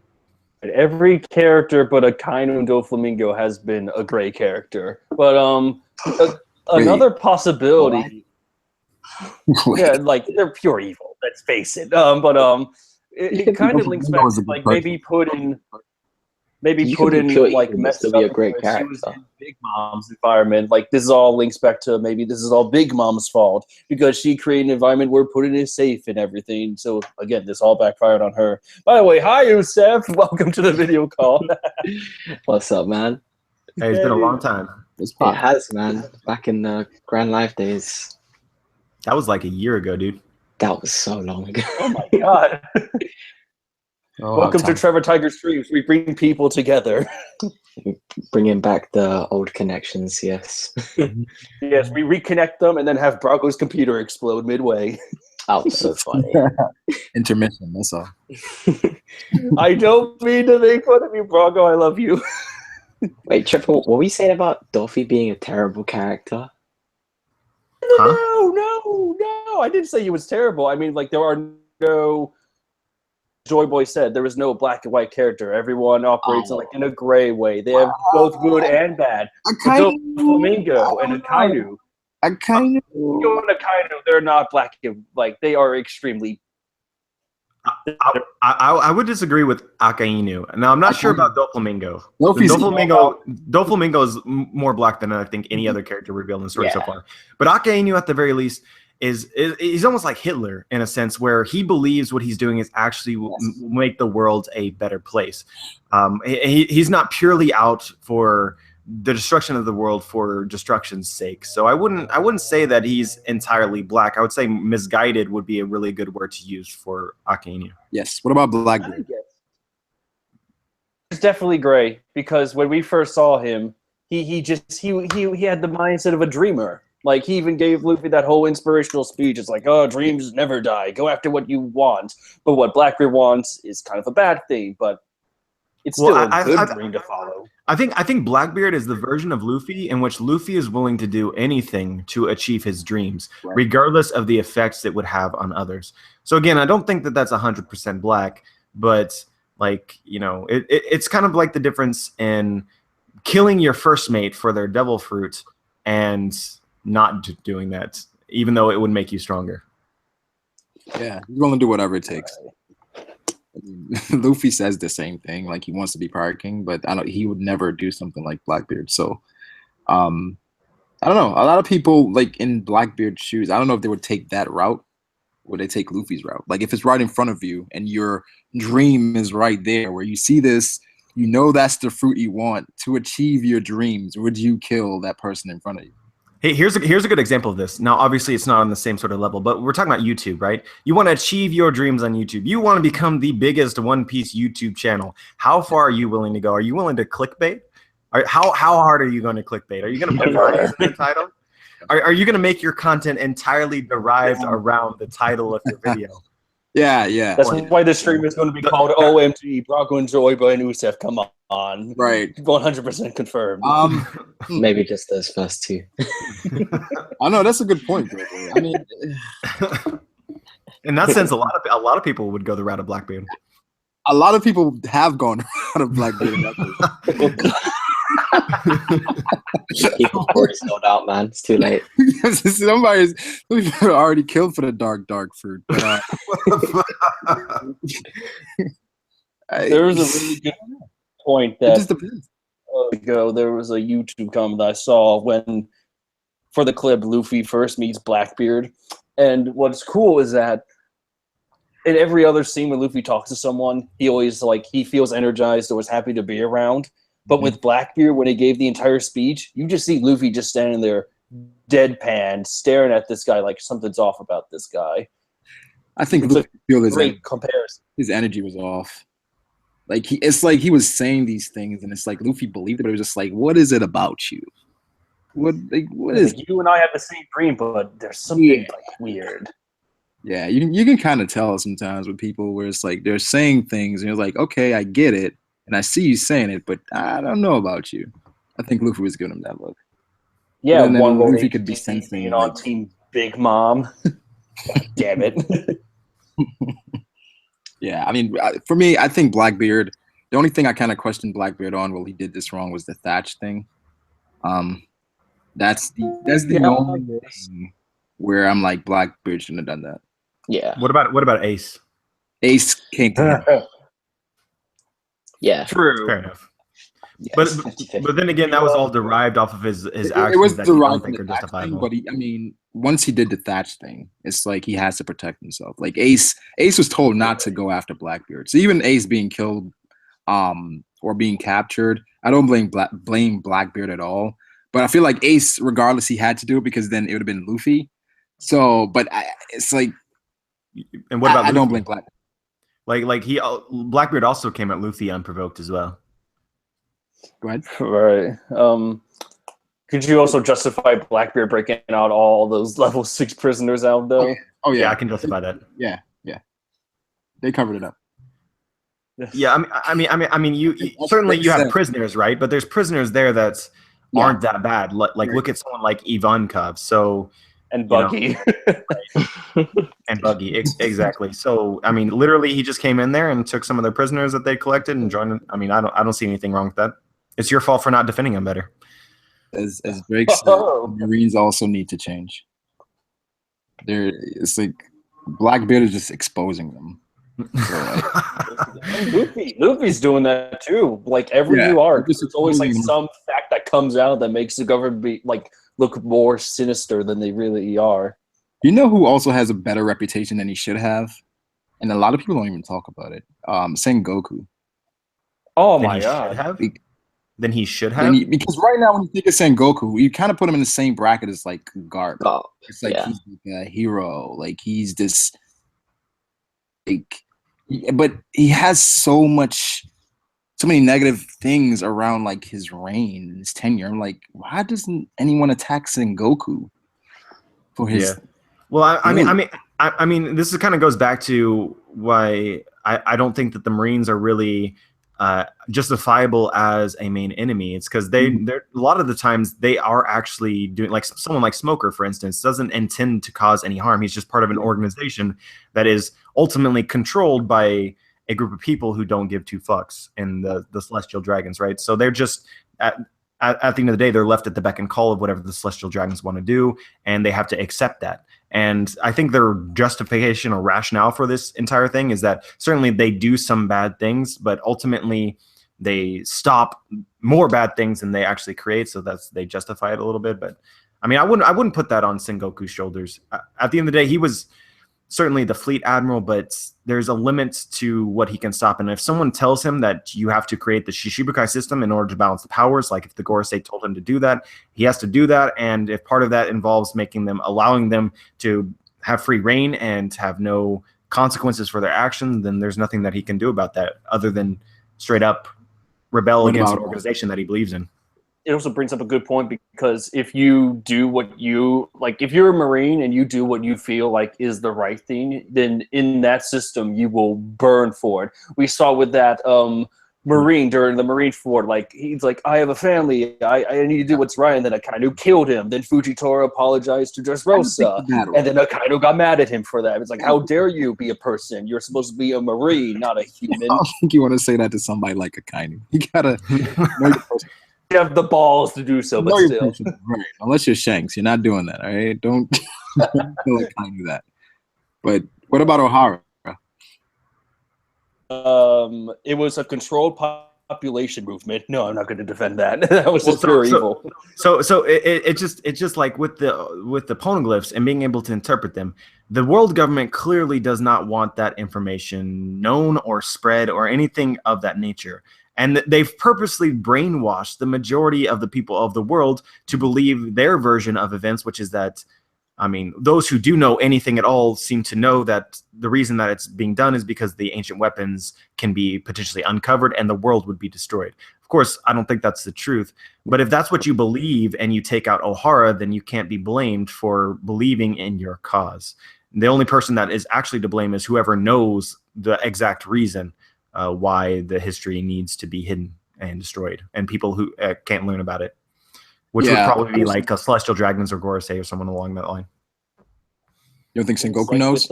Every character but Akainu and Doflamingo has been a gray character. But another possibility, yeah, like they're pure evil. Let's face it. It kind of links back to like maybe put in like messed up.
Be a great character.
She was in Big Mom's environment. Like this is all links back to maybe this is all Big Mom's fault because she created an environment where Pudding is safe and everything. So again, this all backfired on her. By the way, hi Youssef. Welcome to the video call.
What's up, man?
Hey, it's been a long time.
It has, man. Back in the Grand Life days.
That was like a year ago, dude.
That was so long ago.
Oh my god. Welcome to Trevor Tiger Streams. We bring people together.
Bringing back the old connections, yes.
Yes, we reconnect them and then have Brago's computer explode midway.
That was so funny.
Intermission, that's all.
I don't mean to make fun of you, Brago. I love you.
Wait, Trevor, what were you saying about Dolphy being a terrible character?
Huh? No. I didn't say he was terrible. I mean, like, there are no... Joy Boy said there was no black and white character. Everyone operates in a gray way. They have both good and bad. Flamingo and Akainu.
Akainu
and Akainu, they're not black and like they are extremely.
I would disagree with Akainu. Now I'm not sure about Doflamingo. Doflamingo is more black than I think any other character revealed in the story so far. But Akainu, at the very least, he's almost like Hitler in a sense, where he believes what he's doing is actually will make the world a better place. He's not purely out for the destruction of the world for destruction's sake. So I wouldn't say that he's entirely black. I would say misguided would be a really good word to use for Akainu.
Yes. What about Blackbeard?
It's definitely gray because when we first saw him, he had the mindset of a dreamer. Like, he even gave Luffy that whole inspirational speech. It's like, oh, dreams never die. Go after what you want. But what Blackbeard wants is kind of a bad thing. But It's still
Well,
a good dream to follow.
I think Blackbeard is the version of Luffy in which Luffy is willing to do anything to achieve his dreams, regardless of the effects it would have on others. So again, I don't think that that's 100% black, but like, you know, it's kind of like the difference in killing your first mate for their devil fruit and not doing that, even though it would make you stronger.
Yeah, he's willing to do whatever it takes. Luffy says the same thing, like he wants to be Pirate King, but he would never do something like Blackbeard. So, I don't know. A lot of people like in Blackbeard's shoes. I don't know if they would take that route. Would they take Luffy's route? Like if it's right in front of you and your dream is right there, where you see this, you know that's the fruit you want to achieve your dreams. Would you kill that person in front of you?
Hey, here's a good example of this. Now, obviously, it's not on the same sort of level, but we're talking about YouTube, right? You want to achieve your dreams on YouTube. You want to become the biggest One Piece YouTube channel. How far are you willing to go? Are you willing to clickbait? How hard are you going to clickbait? Are you going to put lines in the title? Are you going to make your content entirely derived around the title of your video?
Yeah.
That's why this stream is going to be called OMG, Brago and Joyba and Usef. Come on.
Right.
100% confirmed.
Maybe just those first two.
I know that's a good point, bro. I mean,
in that sense, a lot of people would go the route of Blackbeard.
A lot of people have gone out of Blackbeard.
People already sold out, man. It's too late.
Somebody's already killed for the dark fruit. But,
there was a really good point that
it just depends.
Ago there was a YouTube comment that I saw when for the clip Luffy first meets Blackbeard, and what's cool is that in every other scene when Luffy talks to someone, he always he feels energized or was happy to be around. But with Blackbeard, when he gave the entire speech, you just see Luffy just standing there, deadpan, staring at this guy like something's off about this guy.
I think Luffy feel
great comparison.
His energy was off. It's like he was saying these things, and it's like Luffy believed it, but it was just like, what is it about you? What is
you and I have the same dream, but there's something weird.
Yeah, you can kind of tell sometimes with people where it's like they're saying things, and you're like, okay, I get it. And I see you saying it, but I don't know about you. I think Luffy was giving him that look.
Yeah,
and then
one
Luffy could be sensing
on Team Big Mom. Damn it.
Yeah, I mean, for me, I think Blackbeard. The only thing I kind of questioned Blackbeard on, well, he did this wrong, was the Thatch thing. That's the only thing where I'm like, Blackbeard shouldn't have done that.
Yeah.
What about Ace?
Ace came to him.
Yeah.
True.
Fair enough.
Yes,
But then again, that was all derived off of his actions
it was
that you don't
derived
think
from
are
the Thatch
justifiable.
thing, but I mean, once he did the Thatch thing, it's like he has to protect himself. Like Ace was told not to go after Blackbeard. So even Ace being killed, or being captured, I don't blame Blackbeard at all. But I feel like Ace, regardless, he had to do it because then it would have been Luffy. So, but it's like,
and what about
I don't blame Blackbeard.
Blackbeard also came at Luffy unprovoked as well.
Go ahead.
Right. Could you also justify Blackbeard breaking out all those level 6 prisoners out though?
Oh yeah,
I can justify that.
Yeah. They covered it up.
Yeah, I mean, you certainly you have prisoners, right? But there's prisoners there that aren't that bad. Look at someone like Ivankov. So.
And Buggy.
And Buggy, exactly. So, I mean, literally, he just came in there and took some of their prisoners that they collected and joined. I mean, I don't see anything wrong with that. It's your fault for not defending them better.
As Drake said, Marines also need to change. It's like Blackbeard is just exposing them.
Luffy's doing that too. Like every new arc, there's always like some fact that comes out that makes the government be look more sinister than they really are.
You know who also has a better reputation than he should have? And a lot of people don't even talk about it. Sengoku.
Oh my god.
Then he should have?
Because right now when you think of Sengoku, you kind of put him in the same bracket as like Garp.
Oh,
it's like he's like a hero. Like he's this but he has so many negative things around like his reign and his tenure. I'm like, why doesn't anyone attack Sengoku for his?
Yeah. Well, I mean, this kind of goes back to why I don't think that the Marines are really justifiable as a main enemy. It's because they're a lot of the times they are actually doing, like someone like Smoker, for instance, doesn't intend to cause any harm. He's just part of an organization that is ultimately controlled by a group of people who don't give two fucks, and the Celestial Dragons, right? So they're just at the end of the day, they're left at the beck and call of whatever the Celestial Dragons want to do, and they have to accept that. And I think their justification or rationale for this entire thing is that certainly they do some bad things, but ultimately they stop more bad things than they actually create. So they justify it a little bit. But I mean, I wouldn't put that on Sengoku's shoulders. At the end of the day, he was certainly the fleet admiral, but there's a limit to what he can stop. And if someone tells him that you have to create the Shishibukai system in order to balance the powers, like if the Gorosei told him to do that, he has to do that. And if part of that involves allowing them to have free reign and have no consequences for their actions, then there's nothing that he can do about that other than straight up rebel against an organization that he believes in.
It also brings up a good point, because if you do what you like, if you're a Marine and you do what you feel like is the right thing, then in that system you will burn for it. We saw with that Marine during the Marine Ford, like he's like, I have a family, I need to do what's right, and then Akainu killed him. Then Fujitora apologized to Dressrosa, and then Akainu got mad at him for that. It's like, how dare you be a person? You're supposed to be a Marine, not a human.
I don't think you want to say that to somebody like Akainu. You gotta know the person.
You have the balls to do so, but still.
Right. Unless you're Shanks, you're not doing that, all right? Don't feel like I do that. But what about O'Hara?
It was a controlled population movement. No, I'm not going to defend that. That was just pure evil.
So it's just like with the poneglyphs and being able to interpret them, the world government clearly does not want that information known or spread or anything of that nature. And they've purposely brainwashed the majority of the people of the world to believe their version of events, which is that, I mean, those who do know anything at all seem to know that the reason that it's being done is because the ancient weapons can be potentially uncovered and the world would be destroyed. Of course, I don't think that's the truth. But if that's what you believe and you take out O'Hara, then you can't be blamed for believing in your cause. The only person that is actually to blame is whoever knows the exact reason why the history needs to be hidden and destroyed, and people who can't learn about it, which would probably be like a Celestial Dragons or Gorosei or someone along that line.
You don't think Sengoku knows?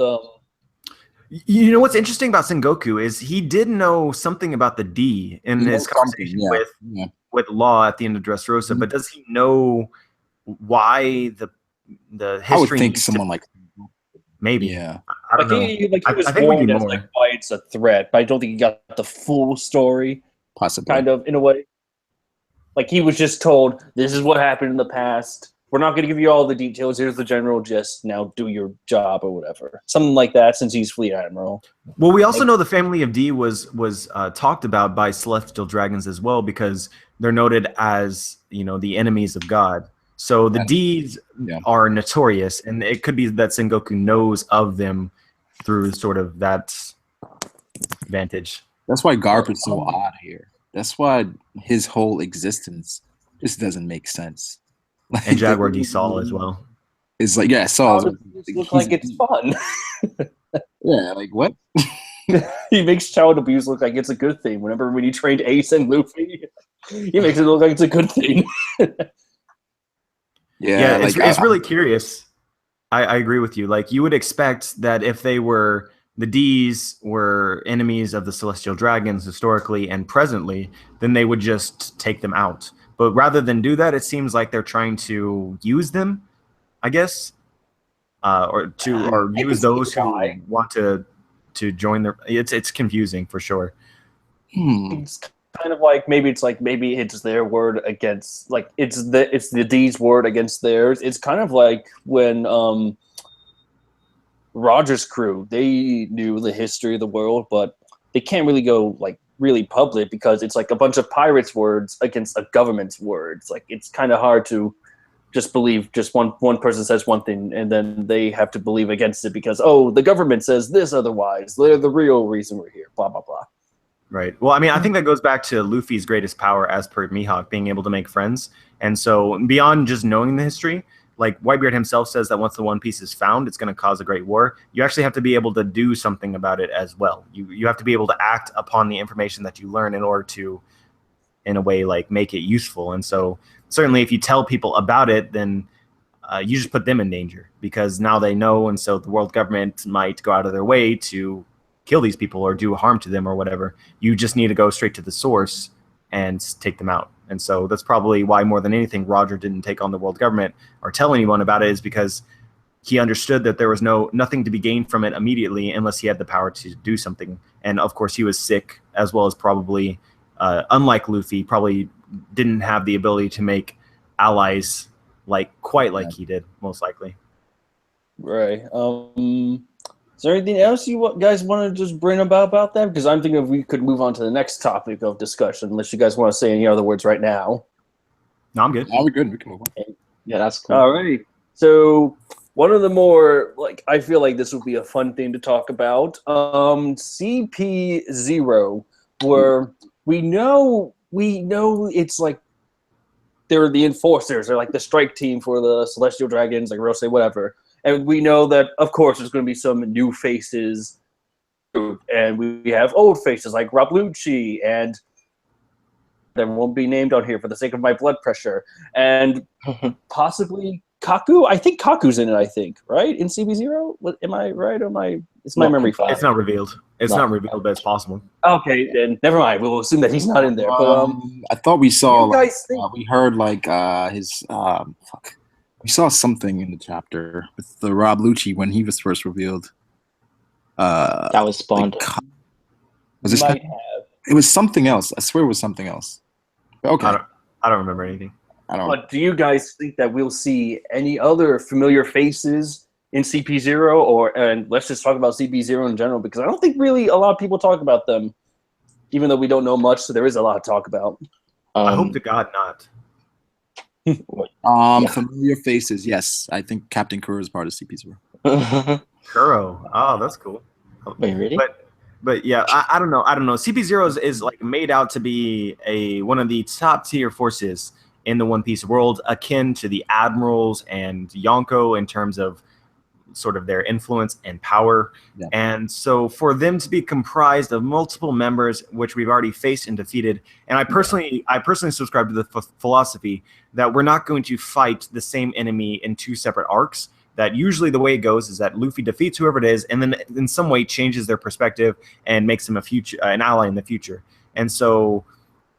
You know what's interesting about Sengoku is he did know something about the D in his conversation with Law at the end of Dressrosa, but does he know why the history?
I would think someone like
maybe.
Yeah.
I don't know.
He was warned as like why it's a threat, but I don't think he got the full story.
Possibly.
Kind of, in a way. Like, he was just told, this is what happened in the past. We're not going to give you all the details. Here's the general gist. Now do your job or whatever. Something like that, since he's Fleet Admiral.
Well, we also know the family of D was talked about by Celestial Dragons as well, because they're noted as, the enemies of God. So the D's are notorious, and it could be that Sengoku knows of them through sort of that vantage.
That's why Garp is so odd here. That's why his whole existence just doesn't make sense.
And Jaguar D Saul as well.
It's like, Saul.
Looks like it's fun.
Yeah, like what?
He makes child abuse look like it's a good thing. When he trained Ace and Luffy, he makes it look like it's a good thing.
Yeah, it's really curious. I agree with you. Like, you would expect that if the D's were enemies of the Celestial Dragons historically and presently, then they would just take them out. But rather than do that, it seems like they're trying to use them, I guess, or use those who want to join their. It's confusing for sure.
It's kind of like maybe it's their word against, like, it's the D's word against theirs. It's kind of like when Roger's crew, they knew the history of the world, but they can't really go like really public because it's like a bunch of pirates' words against a government's words. Like, it's kind of hard to just believe just one person says one thing and then they have to believe against it because, the government says this otherwise. They're the real reason we're here, blah, blah, blah.
Right. Well, I mean, I think that goes back to Luffy's greatest power as per Mihawk, being able to make friends. And so beyond just knowing the history, like Whitebeard himself says that once the One Piece is found, it's going to cause a great war. You actually have to be able to do something about it as well. You have to be able to act upon the information that you learn in order to, in a way, like make it useful. And so certainly if you tell people about it, then you just put them in danger because now they know. And so the world government might go out of their way to kill these people or do harm to them or whatever. You just need to go straight to the source and take them out. And so that's probably why more than anything, Roger didn't take on the world government or tell anyone about it, is because he understood that there was nothing to be gained from it immediately unless he had the power to do something. And of course he was sick, as well as probably, unlike Luffy, probably didn't have the ability to make allies quite like he did, most likely.
Right. Is there anything else you guys want to just bring about that? Because I'm thinking if we could move on to the next topic of discussion, unless you guys want to say any other words right now.
No, I'm good.
Oh, we're good. We can move on.
Yeah, that's cool.
All right. So one of the more, I feel like this would be a fun thing to talk about. CP0, where we know it's like they're the enforcers. They're like the strike team for the Celestial Dragons, like Rose, whatever. And we know that, of course, there's going to be some new faces. And we have old faces like Rablucci, and that won't be named on here for the sake of my blood pressure. And possibly Kaku. I think Kaku's in it, right? In CP0? Am I right? It's my memory file.
It's not revealed. It's not revealed, but it's possible.
Okay, then never mind. We'll assume that he's not in there. But
I thought we saw,
you guys think-
we heard his, we saw something in the chapter with the Rob Lucci when he was first revealed.
That was spawned.
Was this? It was something else. I swear it was something else. Okay.
I don't remember anything.
But do you guys think that we'll see any other familiar faces in CP0, and let's just talk about CP0 in general, because I don't think really a lot of people talk about them, even though we don't know much, so there is a lot to talk about.
I hope to God not.
Familiar faces, yes. I think Captain Kuro is part of CP0.
Kuro. Oh, that's cool.
Wait, really?
But yeah, I don't know. CP0 is made out to be one of the top tier forces in the One Piece world, akin to the admirals and Yonko in terms of sort of their influence and power. Yeah. And so for them to be comprised of multiple members, which we've already faced and defeated, and I personally subscribe to the philosophy that we're not going to fight the same enemy in two separate arcs. That usually the way it goes is that Luffy defeats whoever it is, and then in some way changes their perspective and makes them an ally in the future. And so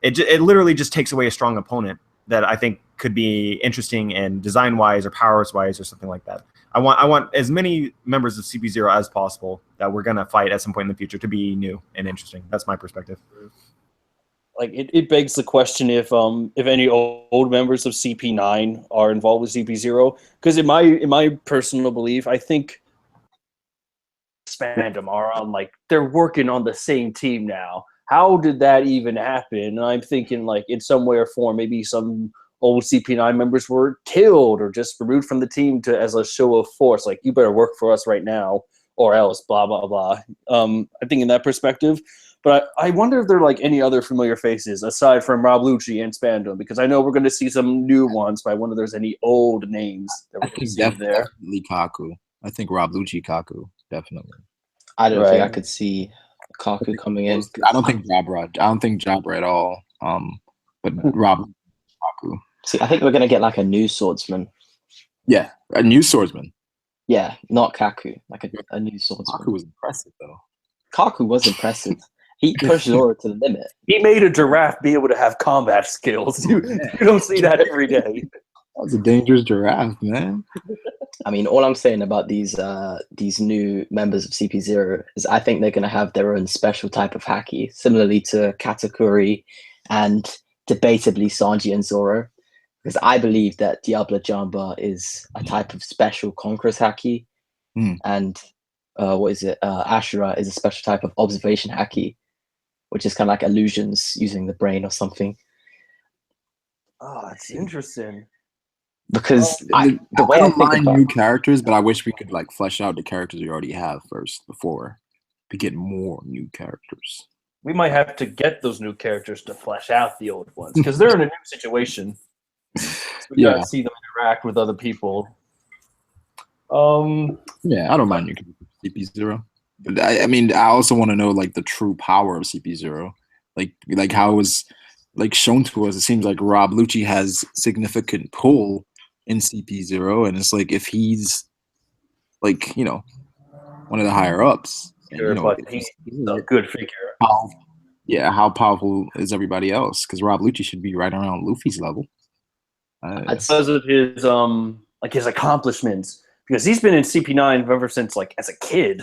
it literally just takes away a strong opponent that I think could be interesting and design-wise or powers-wise or something like that. I want as many members of CP0 as possible that we're gonna fight at some point in the future to be new and interesting. That's my perspective.
It begs the question if any old members of CP9 are involved with CP0, because in my personal belief, I think Spandam are on they're working on the same team now. How did that even happen? And I'm thinking in some way or form, maybe some old CP9 members were killed or just removed from the team as a show of force. You better work for us right now or else, blah, blah, blah. I think in that perspective. But I wonder if there are any other familiar faces aside from Rob Lucci and Spandam, because I know we're going to see some new ones, but I wonder if there's any old names that we're going to see there.
Definitely Kaku. I think Rob Lucci Kaku, definitely.
I don't think I could see Kaku coming in.
I don't think Jabra. I don't think Jabra at all. But Rob Kaku.
See, I think we're going to get a new swordsman.
Yeah, a new swordsman.
Yeah, not Kaku. A new swordsman.
Kaku was impressive, though.
Kaku was impressive. He pushed Zoro to the limit.
He made a giraffe be able to have combat skills. You don't see that every day.
That was a dangerous giraffe, man.
I mean, all I'm saying about these new members of CP0 is I think they're going to have their own special type of haki, similarly to Katakuri and debatably Sanji and Zoro. Because I believe that Diablo Jamba is a type of special Conqueror's haki, and Ashura is a special type of observation haki, which is kind of like illusions using the brain or something.
Oh, that's interesting.
Because
I don't mind new characters, but I wish we could flesh out the characters we already have first before we get more new characters.
We might have to get those new characters to flesh out the old ones because they're in a new situation. So we gotta see them interact with other people.
Yeah, I don't mind you can CP0. But I mean, I also want to know like the true power of CP0. Like how it was like shown to us. It seems like Rob Lucci has significant pull in CP0, and it's like if he's like one of the higher ups, and
sure, but he's a good figure.
How powerful is everybody else? Because Rob Lucci should be right around Luffy's level.
Because of his like his accomplishments, because he's been in CP9 ever since like as a kid.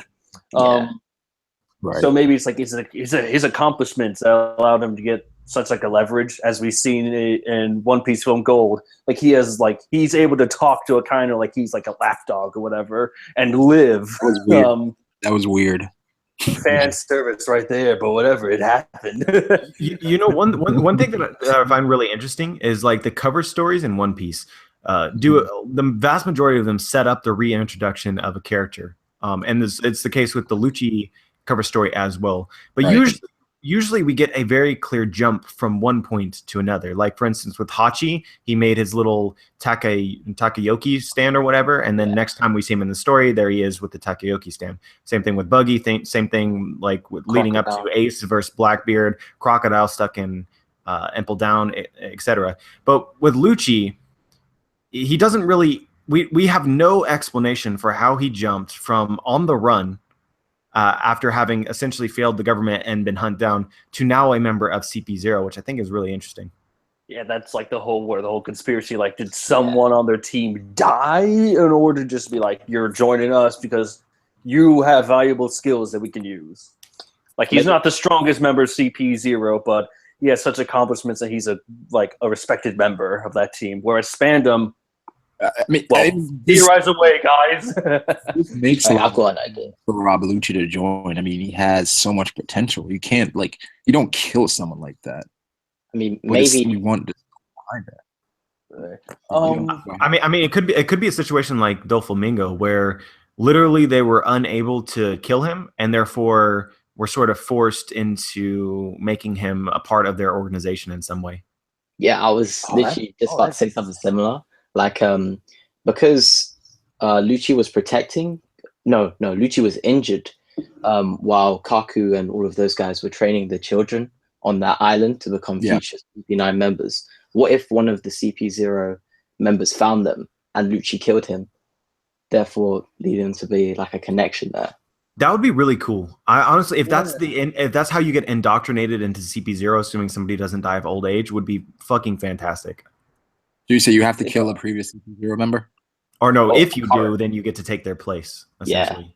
Right.
So maybe it's like his accomplishments that allowed him to get such like a leverage, as we've seen in One Piece Film Gold. Like he's able to talk to a kind of like he's like a lapdog or whatever and live.
That was weird. That was weird.
Fan service right there, but whatever, it happened.
One thing that I find really interesting is like the cover stories in One Piece. The vast majority of them set up the reintroduction of a character, and it's the case with the Lucci cover story as well. But usually we get a very clear jump from one point to another. Like for instance, with Hachi, he made his little takoyaki stand or whatever, and then next time we see him in the story, there he is with the takoyaki stand. Same thing with Buggy. Same thing like leading up to Ace versus Blackbeard, Crocodile stuck in Impel Down, etc. But with Lucci, he doesn't really. We have no explanation for how he jumped from on the run after having essentially failed the government and been hunted down to now a member of CP0, which I think is really interesting.
Yeah, that's like the whole conspiracy. Like, did someone on their team die in order to just be like, you're joining us because you have valuable skills that we can use? Like, he's not the strongest member of CP0, but he has such accomplishments that he's a respected member of that team. Whereas Spandam, theorize away, guys.
This makes a lot of sense for Rob Lucci to join. I mean, he has so much potential. You can't you don't kill someone like that.
I mean, maybe
you want to behind that.
I mean, it could be a situation like Doflamingo where literally they were unable to kill him, and therefore were sort of forced into making him a part of their organization in some way.
Yeah, I was literally just about to say something similar. Like, because Lucci was Lucci was injured while Kaku and all of those guys were training the children on that island to become future CP9 members. What if one of the CP0 members found them and Lucci killed him, therefore leading to be like a connection there?
That would be really cool. I honestly, if that's how you get indoctrinated into CP0, assuming somebody doesn't die of old age, would be fucking fantastic.
Do you say you have to kill a previous CP0 member?
Or no, if you do, then you get to take their place, essentially.
Yeah.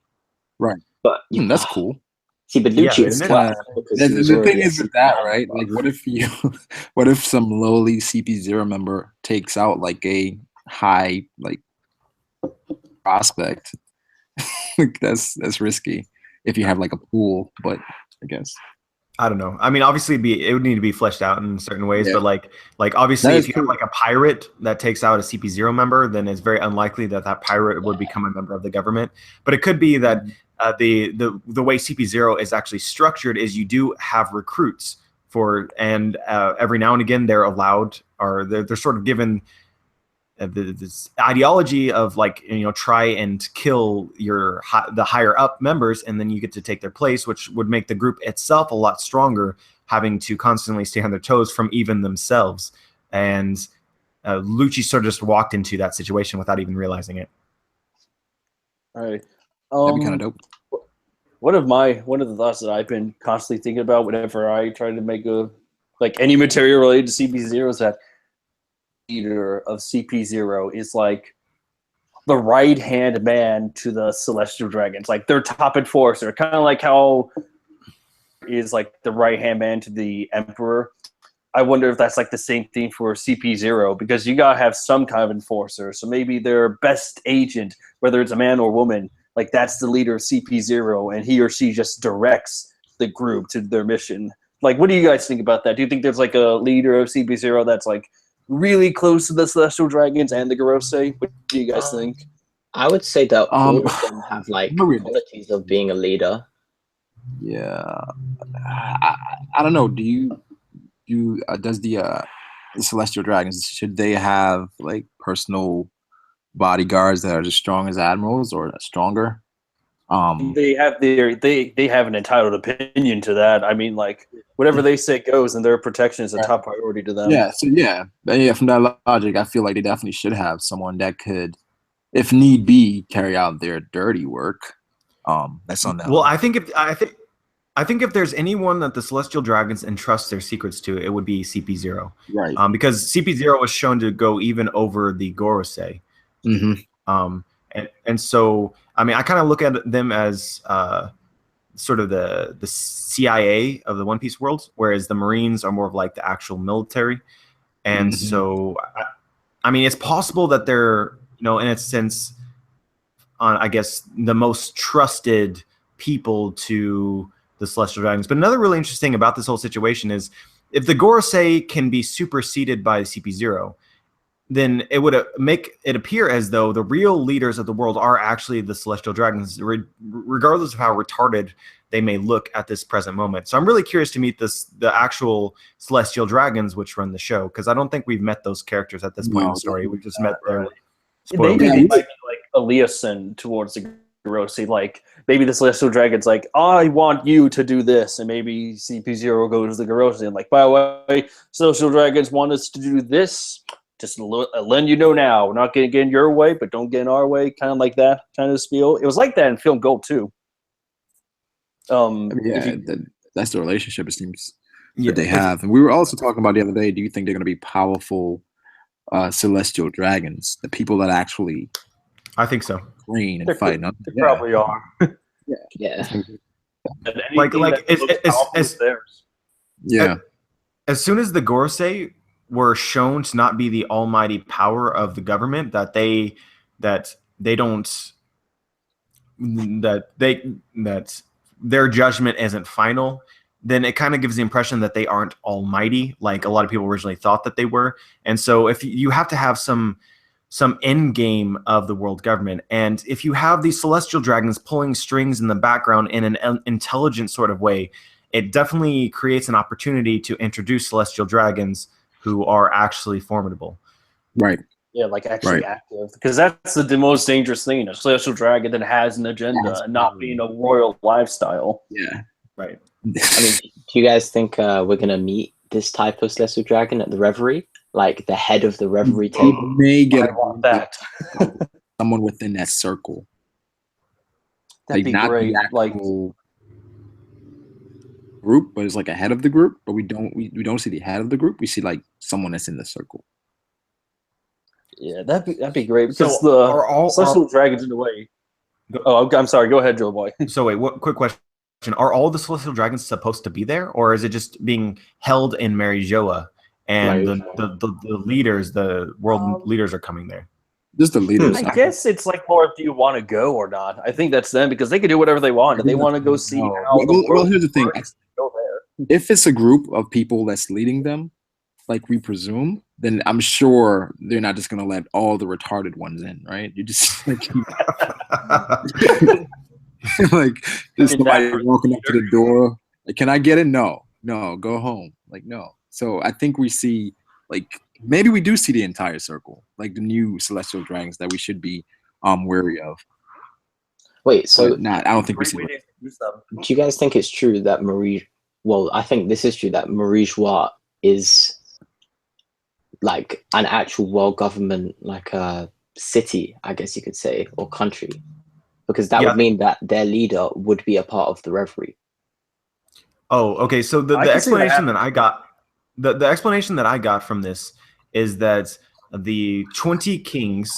Right.
But
that's cool.
See, but Lucci is
the thing is with that, right? Like, what if some lowly CP0 member takes out like a high prospect? that's risky if you have like a pool, but I guess.
I don't know. I mean, obviously, it would need to be fleshed out in certain ways, but like obviously, if you have like a pirate that takes out a CP0 member, then it's very unlikely that pirate would become a member of the government. But it could be that the way CP0 is actually structured is you do have recruits and every now and again they're allowed, or they're sort of given this ideology of try and kill the higher up members, and then you get to take their place, which would make the group itself a lot stronger, having to constantly stay on their toes from even themselves. And Lucci sort of just walked into that situation without even realizing it.
All right.
That'd be kind of dope.
One of the thoughts that I've been constantly thinking about whenever I try to make any material related to CP0 is that leader of CP0 is like the right hand man to the Celestial Dragons, like their top enforcer, kind of like how is like the right hand man to the Emperor. I wonder if that's like the same thing for CP0, because you gotta have some kind of enforcer. So maybe their best agent, whether it's a man or woman, like that's the leader of CP0, and he or she just directs the group to their mission. Like, what do you guys think about that? Do you think there's like a leader of CP0 that's like really close to the Celestial Dragons and the Gorosei? What do you guys think?
I would say that all of them have like qualities of being a leader.
Yeah, I don't know. Does the the celestial dragons, should they have like personal bodyguards that are as strong as admirals or stronger?
They have an entitled opinion to that. I mean, like whatever they say goes, and their protection is a top priority to them.
Yeah, so yeah, from that logic, I feel like they definitely should have someone that could, if need be, carry out their dirty work. That's on them.
Well, I think if there's anyone that the Celestial Dragons entrust their secrets to, it would be CP0.
Right.
Because CP0 was shown to go even over the Gorosei. And so, I mean, I kind of look at them as sort of the CIA of the One Piece world, whereas the Marines are more of like the actual military. And so, I mean, it's possible that they're, in a sense, I guess, the most trusted people to the Celestial Dragons. But another really interesting about this whole situation is if the Gorosei can be superseded by CP0, then it would make it appear as though the real leaders of the world are actually the Celestial Dragons, regardless of how retarded they may look at this present moment. So I'm really curious to meet the actual Celestial Dragons which run the show, because I don't think we've met those characters at this point in the story. We've just met their
Maybe they might be like Eliason towards the Gorosei. Like maybe the Celestial Dragon's like, I want you to do this, and maybe CP0 goes to the Gorosei and like, by the way, Celestial Dragons want us to do this. Just letting you know now, we're not going to get in your way, but don't get in our way. Kind of like that kind of spiel. It was like that in Film Gold too.
That's the relationship it seems that they have. And we were also talking about the other day. Do you think they're going to be powerful celestial dragons? The people that actually,
I think so.
Train and fight.
They probably are.
Yeah.
As soon as the Gorosei were shown to not be the almighty power of the government, that their judgment isn't final, then it kind of gives the impression that they aren't almighty, like a lot of people originally thought that they were. And so if you have to have some end game of the world government, and if you have these celestial dragons pulling strings in the background in an intelligent sort of way, it definitely creates an opportunity to introduce celestial dragons who are actually formidable.
Right.
Yeah, like actually active. Because that's the most dangerous thing, a celestial dragon that has an agenda and not being a royal lifestyle.
Yeah.
Right.
I mean, do you guys think we're going to meet this type of celestial dragon at the Reverie? Like the head of the Reverie table?
May get
that.
Someone within that circle.
That'd be great. Like
group, but it's like a head of the group, but we don't see the head of the group. We see like someone that's in the circle.
Yeah, that'd be great, because the celestial dragons in a way. Oh, I'm sorry. Go ahead, Joe Boy.
So wait, quick question: are all the celestial dragons supposed to be there, or is it just being held in Mary Joa and the leaders, the world leaders, are coming there?
Just the leaders.
I guess it's like more if you want to go or not. I think that's them, because they can do whatever they want. If they want to go see how the world
here's the thing.
works, go there.
If it's a group of people that's leading them, like we presume, then I'm sure they're not just gonna let all the retarded ones in, right? You just like there's somebody walking up to the door. Like, can I get in? No, go home. Like, no. So I think we see, like, maybe we do see the entire circle, like the new celestial dragons that we should be wary of.
Wait, so
I don't think we see.
Do you guys think it's true that I think this is true, that Marie Joie is like an actual world government, like a city, I guess you could say, or country, because that would mean that their leader would be a part of the Reverie.
Oh, okay. So the explanation that I got, the explanation that I got from this is that the 20 kings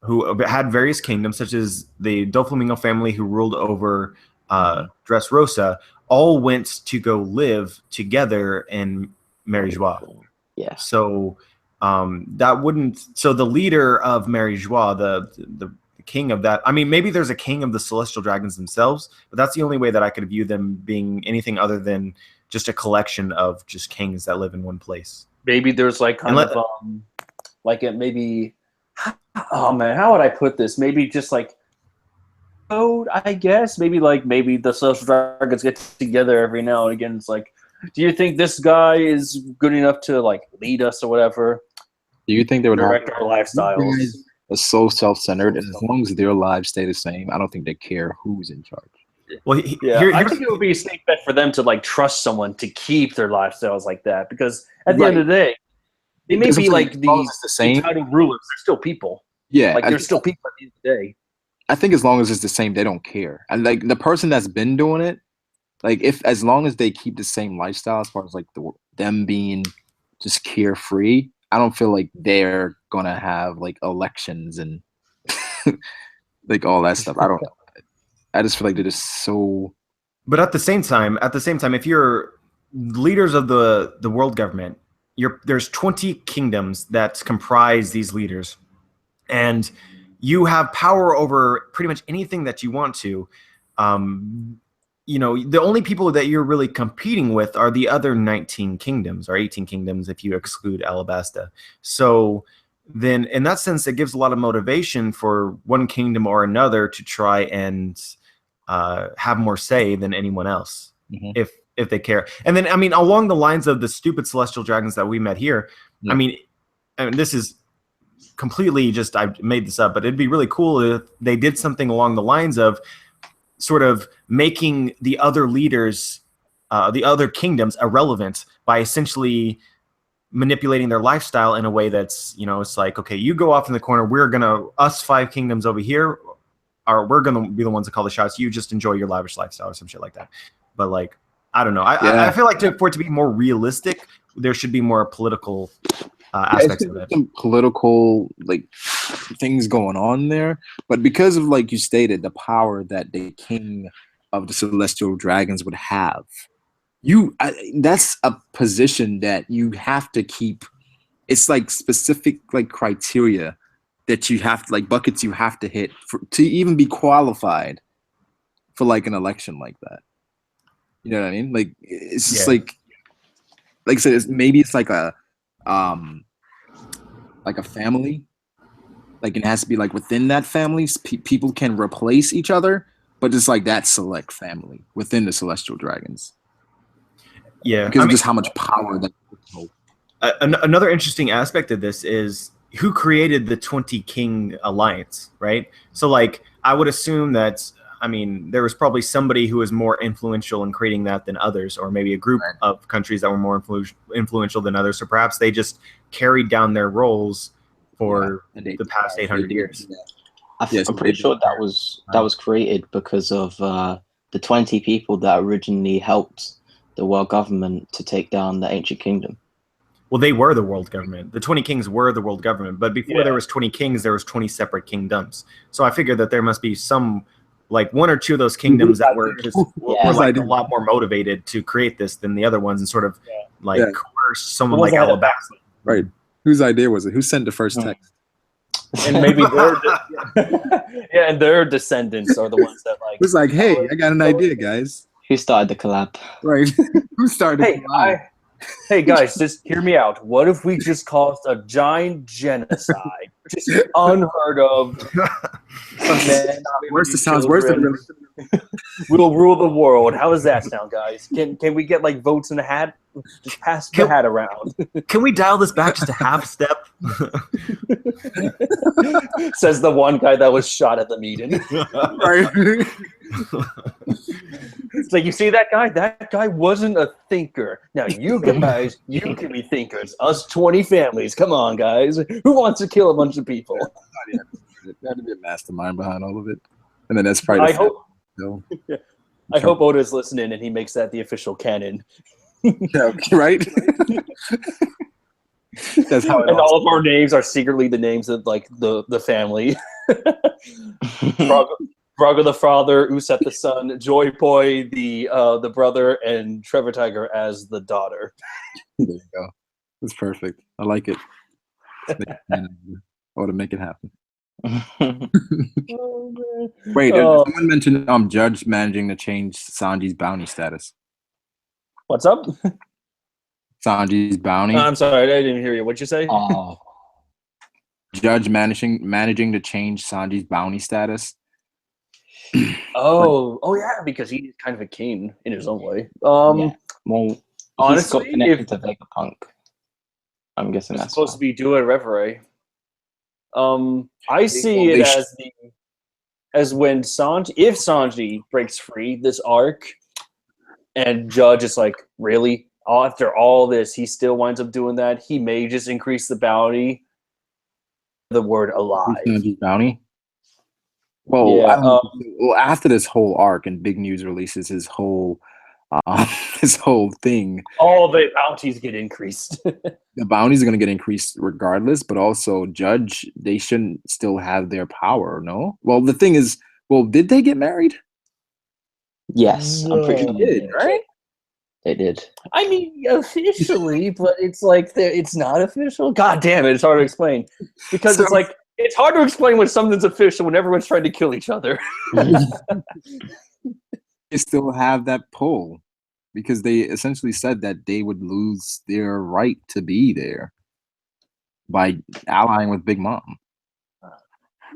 who had various kingdoms, such as the Doflamingo family who ruled over Dressrosa, all went to go live together in Mary Joie.
Yeah.
So that wouldn't. So the leader of Mary Joie, the king of that. I mean, maybe there's a king of the celestial dragons themselves, but that's the only way that I could view them being anything other than just a collection of just kings that live in one place.
Maybe there's like maybe. Oh man, how would I put this? Maybe just like code, I guess. Maybe the celestial dragons get together every now and again. It's like, Do you think this guy is good enough to like lead us or whatever?
Do you think they would
Direct our lifestyles.
These guys are so self-centered, and as long as their lives stay the same, I don't think they care who's in charge.
Well,
Yeah, I think it would be a safe bet for them to like trust someone to keep their lifestyles like that, because at the end of the day, they may be like the
same
entitled rulers. They're still people.
Yeah,
like they're still people at the end of the day.
I think as long as it's the same, they don't care. And like the person that's been doing it, like if as long as they keep the same lifestyle, as far as like them being just carefree, I don't feel like they're gonna have like elections and like all that stuff. I don't know. I just feel like they're just so.
But at the same time, if you're leaders of the world government, there's 20 kingdoms that comprise these leaders, and you have power over pretty much anything that you want to. You know, the only people that you're really competing with are the other 19 kingdoms or 18 kingdoms if you exclude Alabasta. So then in that sense, it gives a lot of motivation for one kingdom or another to try and have more say than anyone else, if they care. And then, I mean, along the lines of the stupid celestial dragons that we met here, I mean, this is completely just, I made this up, but it'd be really cool if they did something along the lines of sort of making the other leaders, the other kingdoms irrelevant by essentially manipulating their lifestyle in a way that's, you know, it's like, okay, you go off in the corner, us 5 kingdoms over here, we're gonna be the ones that call the shots. You just enjoy your lavish lifestyle or some shit like that. But like, I don't know. I feel like for it to be more realistic, there should be more political aspects of it.
Some political like things going on there, but because of, like you stated, the power that the king of the celestial dragons would have, that's a position that you have to keep. It's like specific like criteria that you have to, like buckets you have to hit to even be qualified for like an election like that. You know what I mean? Like it's just like I said, maybe it's like a family. Like it has to be like within that family, people can replace each other, but it's like that select family within the celestial dragons.
Yeah,
because of just how much power that.
Another interesting aspect of this is who created the 20 King Alliance, right? So, like, I would assume that, I mean, there was probably somebody who was more influential in creating that than others, or maybe a group of countries that were more influential than others. So perhaps they just carried down their roles for the past 800 years.
I'm pretty sure that was created because of the 20 people that originally helped the world government to take down the ancient kingdom.
Well, they were the world government. The 20 kings were the world government, but before there was 20 kings, there was 20 separate kingdoms. So I figured that there must be some, like one or two of those kingdoms that were just like a lot more motivated to create this than the other ones, and sort of like coerce someone like Alabasta.
Right. Whose idea was it? Who sent the first text?
And maybe their descendants are the ones that like.
Who's like, hey, I got an idea, guys.
Who started the collab?
Right. Who started the collab?
Hey guys, just hear me out. What if we just caused a giant genocide? Just unheard of.
Worse, it sounds worse than really.
We'll rule the world. How does that sound, guys? Can we get like votes in the hat? Just pass the hat around.
Can we dial this back just a half step?
Says the one guy that was shot at the meeting.
Right.
It's like, you see that guy? That guy wasn't a thinker. Now you guys, you can be thinkers. Us 20 families. Come on, guys. Who wants to kill a bunch of people?
There had to be a mastermind behind all of it. And then that's probably
I hope Oda's listening and he makes that the official canon.
Yeah, right? That's how
and all of our names are secretly the names of like the family. Brago the father, Uset the son, Joy Boy the brother, and Trevor Tiger as the daughter.
There you go. That's perfect. I like it. To make it happen. Wait, someone mentioned Judge managing to change Sanji's bounty status.
What's up?
Sanji's bounty.
I'm sorry, I didn't hear you. What'd you say?
Judge managing to change Sanji's bounty status.
Oh yeah, because he's kind of a king in his own way.
Well,
Honestly,
got connected to Vegapunk. I'm guessing that's
supposed
why.
to be doing Reverie. I see it as when Sanji, if Sanji breaks free this arc, and Judge is like, really? After all this, he still winds up doing that. He may just increase the bounty. The word alive.
Sanji's bounty. Well,
Yeah.
well, after this whole arc and Big News releases his whole this whole thing,
all the bounties get increased.
the bounties are going to get increased regardless, but also Judge, they shouldn't still have their power, no? Well, the thing is, well, did they get married?
Yes, I'm pretty sure
They did, right?
They did.
I mean, officially, but it's like it's not official. God damn it, it's hard to explain because it's like it's hard to explain when something's official when everyone's trying to kill each other.
They still have that pull because they essentially said that they would lose their right to be there by allying with Big Mom.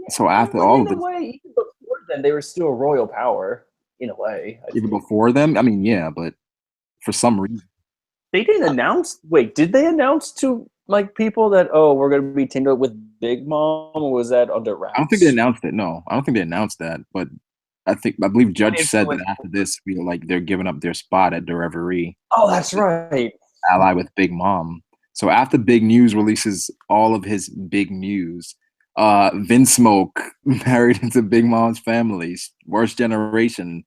So after all of
in a
this,
way, even before then, they were still a royal power. In a way,
even before them, I mean, yeah, but for some reason,
they didn't announce. Wait, did they announce to like people that we're going to be teamed up with Big Mom, or was that under wraps?
I don't think they announced it. No, I don't think they announced that. But I believe Judge said that after this, they're giving up their spot at the Reverie.
Oh, that's right.
Ally with Big Mom. So after Big News releases all of his big news, Vinsmoke married into Big Mom's family, worst generation.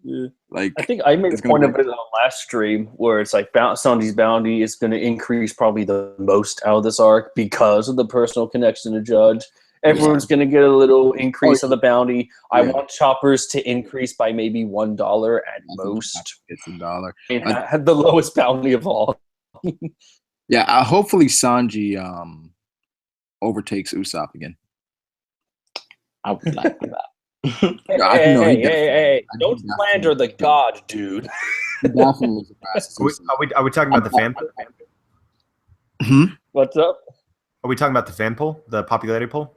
Yeah.
Like
I think I made a point of it on the last stream where it's like Sanji's bounty is going to increase probably the most out of this arc because of the personal connection to Judge. Everyone's going to get a little increase of the bounty. I want Choppers to increase by maybe $1 at most.
It's $1.
And had the lowest bounty of all.
Yeah, hopefully Sanji overtakes Usopp again.
I would like that.
Hey, don't slander the god, dude.
Definitely.
Are we talking about the fan poll?
What's up?
Are we talking about the fan poll, the popularity poll?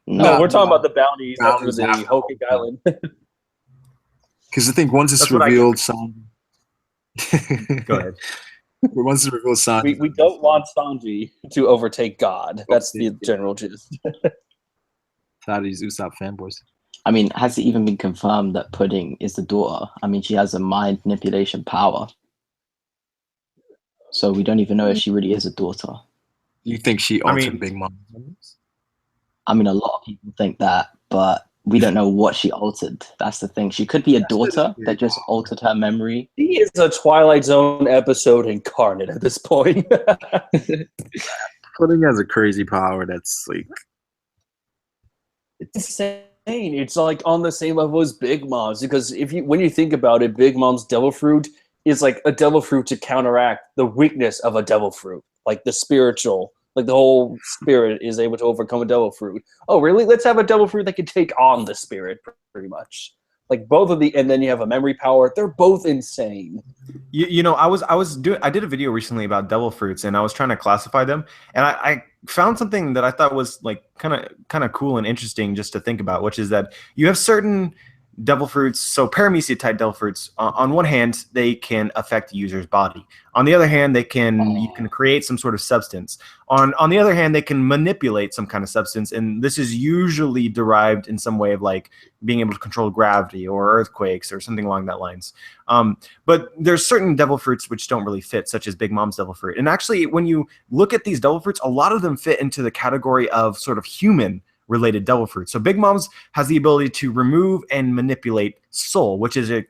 No, we're talking about the bounties after the Hokage Island.
Because I think once it's revealed,
Go ahead.
Once it's revealed, Sanji,
we don't want Sanji to overtake God. That's the general gist.
How these Usopp fanboys.
I mean, has it even been confirmed that Pudding is the daughter? I mean, she has a mind manipulation power. So we don't even know if she really is a daughter.
You think she altered Big Mom?
I mean, a lot of people think that, but we don't know what she altered. That's the thing. She could be a daughter that just altered her memory.
She is a Twilight Zone episode incarnate at this point.
Pudding has a crazy power that's like...
It's insane. It's like on the same level as Big Mom's because when you think about it, Big Mom's devil fruit is like a devil fruit to counteract the weakness of a devil fruit, like the spiritual, like the whole spirit is able to overcome a devil fruit. Oh, really? Let's have a devil fruit that can take on the spirit, pretty much. Like both of and then you have a memory power. They're both insane.
You know, I did a video recently about devil fruits, and I was trying to classify them, and I found something that I thought was like kind of cool and interesting just to think about, which is that you have certain devil fruits, so paramecia type devil fruits. On one hand, they can affect the user's body. On the other hand, you can create some sort of substance. On the other hand, they can manipulate some kind of substance, and this is usually derived in some way of like being able to control gravity or earthquakes or something along that lines. But there's certain devil fruits which don't really fit, such as Big Mom's devil fruit. And actually, when you look at these devil fruits, a lot of them fit into the category of sort of human related devil fruit. So Big Mom's has the ability to remove and manipulate soul, which is a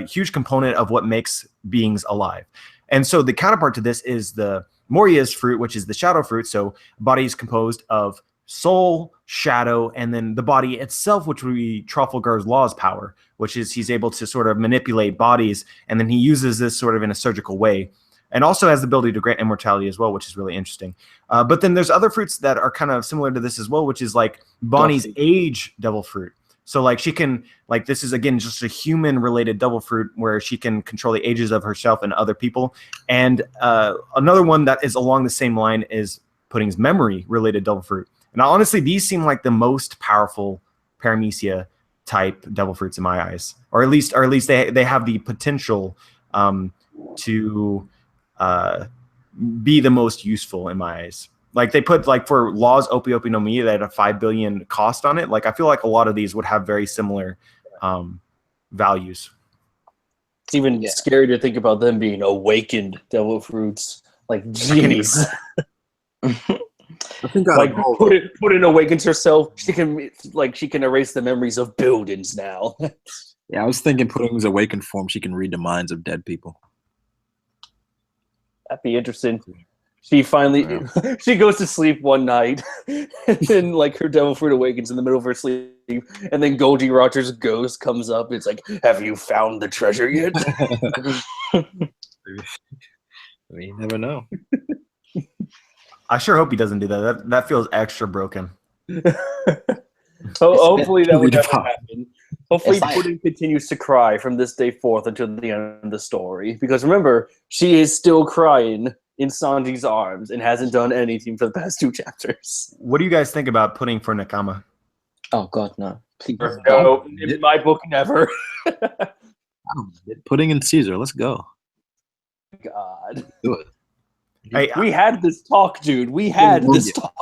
huge component of what makes beings alive. And so the counterpart to this is the Moria's fruit, which is the shadow fruit. So body is composed of soul, shadow, and then the body itself, which would be Trafalgar's Law's power, which is he's able to sort of manipulate bodies, and then he uses this sort of in a surgical way. And also has the ability to grant immortality as well, which is really interesting. But then there's other fruits that are kind of similar to this as well, which is like Bonnie's age devil fruit. So like she can, like this is again just a human related devil fruit where she can control the ages of herself and other people. And another one that is along the same line is Pudding's memory related devil fruit. And honestly, these seem like the most powerful paramecia type devil fruits in my eyes, or at least they have the potential to be the most useful in my eyes. Like they put like for Law's Opi Opi no Mi, they had a 5 billion cost on it. Like I feel like a lot of these would have very similar values.
It's even scary to think about them being awakened devil fruits. Like, jeez.
I think
like Puddin awakens herself. She can erase the memories of buildings now.
Yeah, I was thinking Pudding's awakened form, she can read the minds of dead people.
That'd be interesting. She finally she goes to sleep one night, and then like her devil fruit awakens in the middle of her sleep, and then Goldie Roger's ghost comes up. It's like, have you found the treasure yet?
I mean, you never know.
I sure hope he doesn't do that. That feels extra broken.
Hopefully that would never happen. Hopefully
Like,
Pudding continues to cry from this day forth until the end of the story. Because remember, she is still crying in Sanji's arms and hasn't done anything for the past 2 chapters.
What do you guys think about Pudding for Nakama?
oh God, no! Please,
No, in my book, never.
Pudding and Caesar, let's go.
God.
Do it.
Hey,
We had this talk, dude. We had this talk.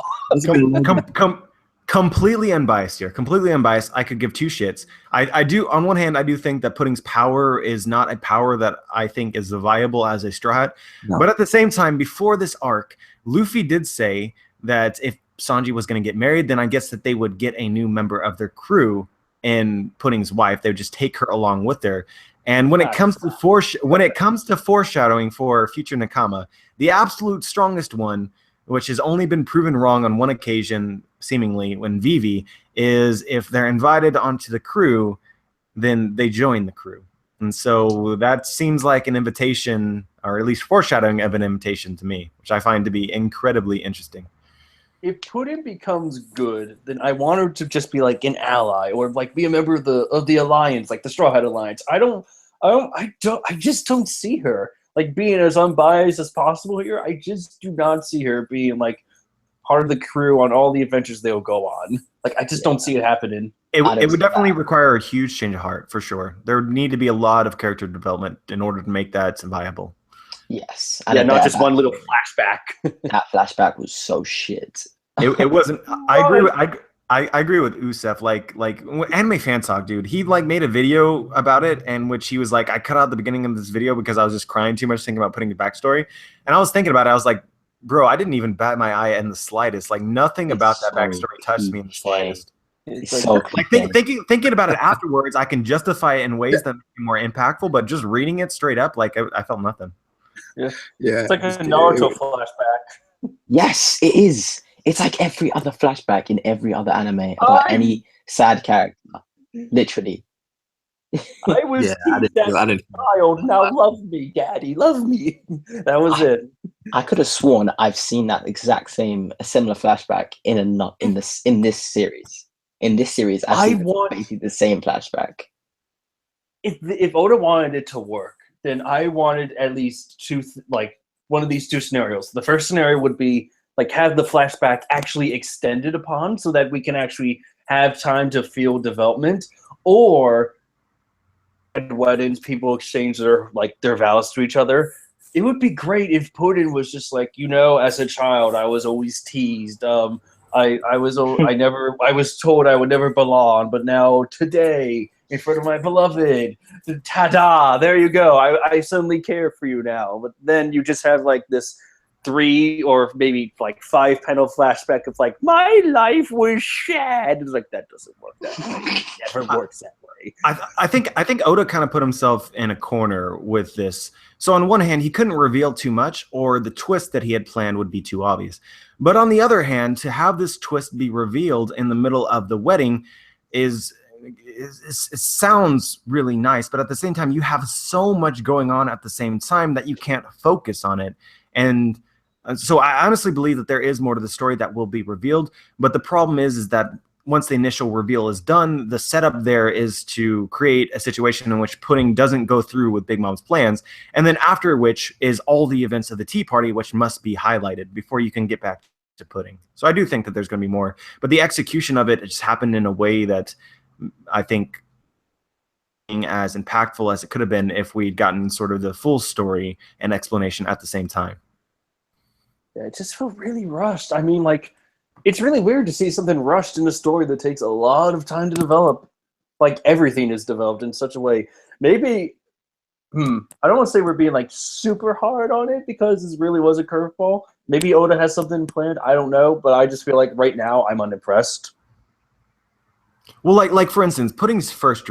completely unbiased here. Completely unbiased. I could give 2 shits. I do. On one hand, I do think that Pudding's power is not a power that I think is viable as a Straw Hat.
No.
But at the same time, before this arc, Luffy did say that if Sanji was going to get married, then I guess that they would get a new member of their crew in Pudding's wife. They would just take her along with her. And when it comes to foreshadowing for future Nakama, the absolute strongest one, which has only been proven wrong on one occasion, seemingly, when Vivi, is if they're invited onto the crew, then they join the crew. And so that seems like an invitation, or at least foreshadowing of an invitation to me, which I find to be incredibly interesting.
If Puddin becomes good, then I want her to just be like an ally or like be a member of the alliance, like the Straw Hat Alliance. I just don't see her like being as unbiased as possible here. I just do not see her being like part of the crew on all the adventures they'll go on. Like I just don't see it happening.
It would definitely require a huge change of heart, for sure. There would need to be a lot of character development in order to make that viable.
yes,
Yeah, not just one little flashback.
That flashback was so shit.
It wasn't. I agree with. I agree with Usef. Like Anime Fan Talk, dude. He like made a video about it, and which he was like, I cut out the beginning of this video because I was just crying too much thinking about putting the backstory. And I was thinking about it. I was like, bro, I didn't even bat my eye in the slightest. Like nothing about that backstory touched me in the slightest.
It's so
Like thinking about it afterwards, I can justify it in ways that make it more impactful. But just reading it straight up, like I felt nothing.
Yeah,
It's like a Naruto flashback.
Yes, it is. It's like every other flashback in every other anime about any sad character. Literally.
I was
I didn't.
child. Now love me, daddy. Love me. That was it.
I could have sworn I've seen that exact a similar flashback in this series. In this series, I want basically the same flashback.
If Oda wanted it to work, then I wanted at least one of these 2 scenarios. The first scenario would be like have the flashback actually extended upon so that we can actually have time to feel development, or at weddings people exchange their vows to each other. It would be great if Puddin was just like, as a child I was always teased. I was told I would never belong, but now today in front of my beloved, ta-da, there you go. I suddenly care for you now. But then you just have like this 3 or maybe like 5 panel flashback of like my life was sad. It's like that doesn't work that way. It never works that way.
I think Oda kind of put himself in a corner with this. So on one hand, he couldn't reveal too much, or the twist that he had planned would be too obvious. But on the other hand, to have this twist be revealed in the middle of the wedding it sounds really nice, but at the same time, you have so much going on at the same time that you can't focus on it. And so I honestly believe that there is more to the story that will be revealed. But the problem is that once the initial reveal is done, the setup there is to create a situation in which Pudding doesn't go through with Big Mom's plans, and then after which is all the events of the Tea Party, which must be highlighted before you can get back to Pudding. So I do think that there's going to be more, but the execution of it just happened in a way that I think as impactful as it could have been if we'd gotten sort of the full story and explanation at the same time.
Yeah, it just felt really rushed. I mean, like, it's really weird to see something rushed in a story that takes a lot of time to develop. Like, everything is developed in such a way. Maybe, I don't want to say we're being, like, super hard on it because this really was a curveball. Maybe Oda has something planned. I don't know, but I just feel like right now I'm unimpressed.
Well, like for instance, Pudding's first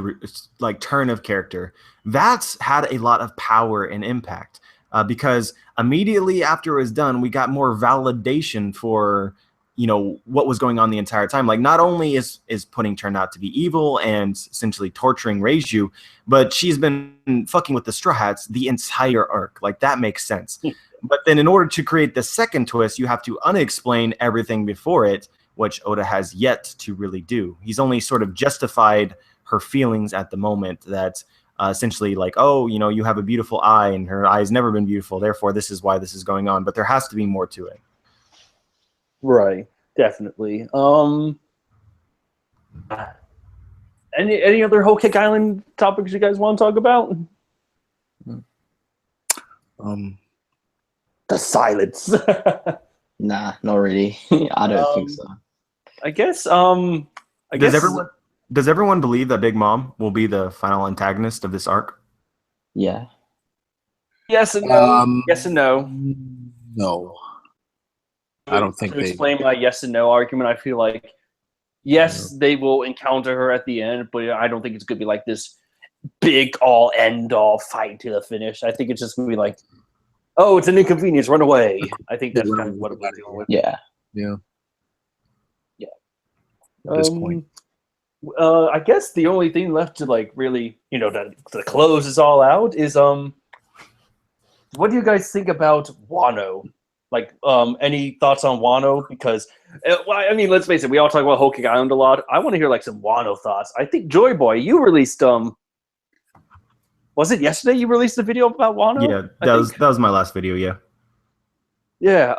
like turn of character, that's had a lot of power and impact because immediately after it was done, we got more validation for what was going on the entire time. Like, not only is Pudding turned out to be evil and essentially torturing Reiju, but she's been fucking with the Straw Hats the entire arc. Like, that makes sense. But then in order to create the second twist, you have to unexplain everything before it, which Oda has yet to really do. He's only sort of justified her feelings at the moment that essentially like, oh, you have a beautiful eye and her eye's never been beautiful. Therefore, this is why this is going on. But there has to be more to it.
Right, definitely. Any other Whole Cake Island topics you guys want to talk about? The silence.
Nah, not really. I don't think so.
I guess.
Does everyone believe that Big Mom will be the final antagonist of this arc?
Yeah.
Yes and no. Yes and no.
No. I don't think
to explain my yes and no argument, I feel like yes, they will encounter her at the end, but I don't think it's gonna be like this big all end all fight to the finish. I think it's just gonna be like, oh, it's an inconvenience, run away. I think that's kind of what we're dealing with.
Yeah.
At this point.
I guess the only thing left to like really, to close this all out is what do you guys think about Wano? Like, any thoughts on Wano? Because, I mean, let's face it, we all talk about Whole Cake Island a lot. I want to hear like some Wano thoughts. I think Joy Boy, you released was it yesterday you released a video about Wano?
Yeah, that was my last video. Yeah.
Yeah.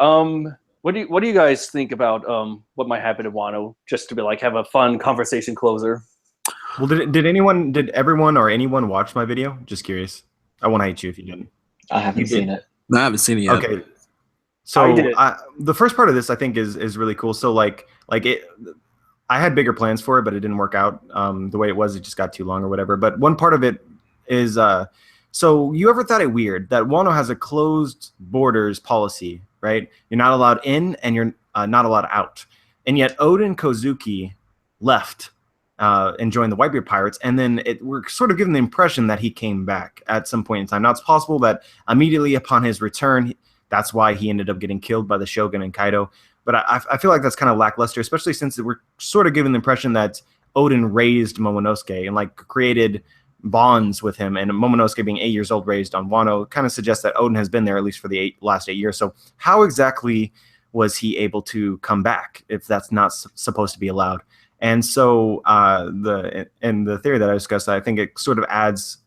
What do you guys think about what might happen to Wano? Just to be like have a fun conversation closer.
Well, did everyone or anyone watch my video? Just curious. I won't hate you if you didn't.
I haven't seen it.
No, I haven't seen it yet.
Okay. So the first part of this I think is really cool. So like it, I had bigger plans for it, but it didn't work out the way it was. It just got too long or whatever. But one part of it is so you ever thought it weird that Wano has a closed borders policy, right? You're not allowed in and you're not allowed out. And yet Oden Kozuki left and joined the Whitebeard Pirates, and then we're sort of given the impression that he came back at some point in time. Now, it's possible that immediately upon his return, that's why he ended up getting killed by the Shogun and Kaido. But I feel like that's kind of lackluster, especially since we're sort of given the impression that Oden raised Momonosuke and like created bonds with him, and Momonosuke being 8 years old raised on Wano kind of suggests that Oden has been there at least for the last 8 years. So how exactly was he able to come back if that's not supposed to be allowed? And so the theory that I discussed, I think it sort of adds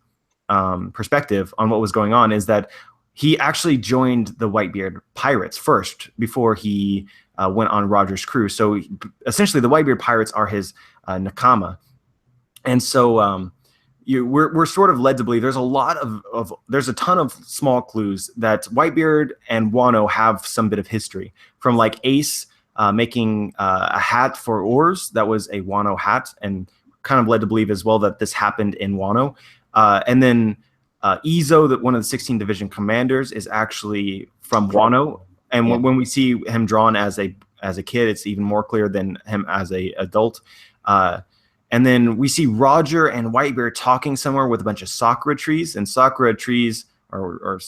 perspective on what was going on, is that he actually joined the Whitebeard Pirates first before he went on Roger's crew. So essentially the Whitebeard Pirates are his nakama. And so we're sort of led to believe there's a ton of small clues that Whitebeard and Wano have some bit of history, from like Ace making a hat for oars that was a Wano hat, and kind of led to believe as well that this happened in Wano. And then Izo, that one of the 16 Division commanders, is actually from Wano. And when we see him drawn as a kid, it's even more clear than him as a adult. And then we see Roger and Whitebeard talking somewhere with a bunch of sakura trees, and sakura trees or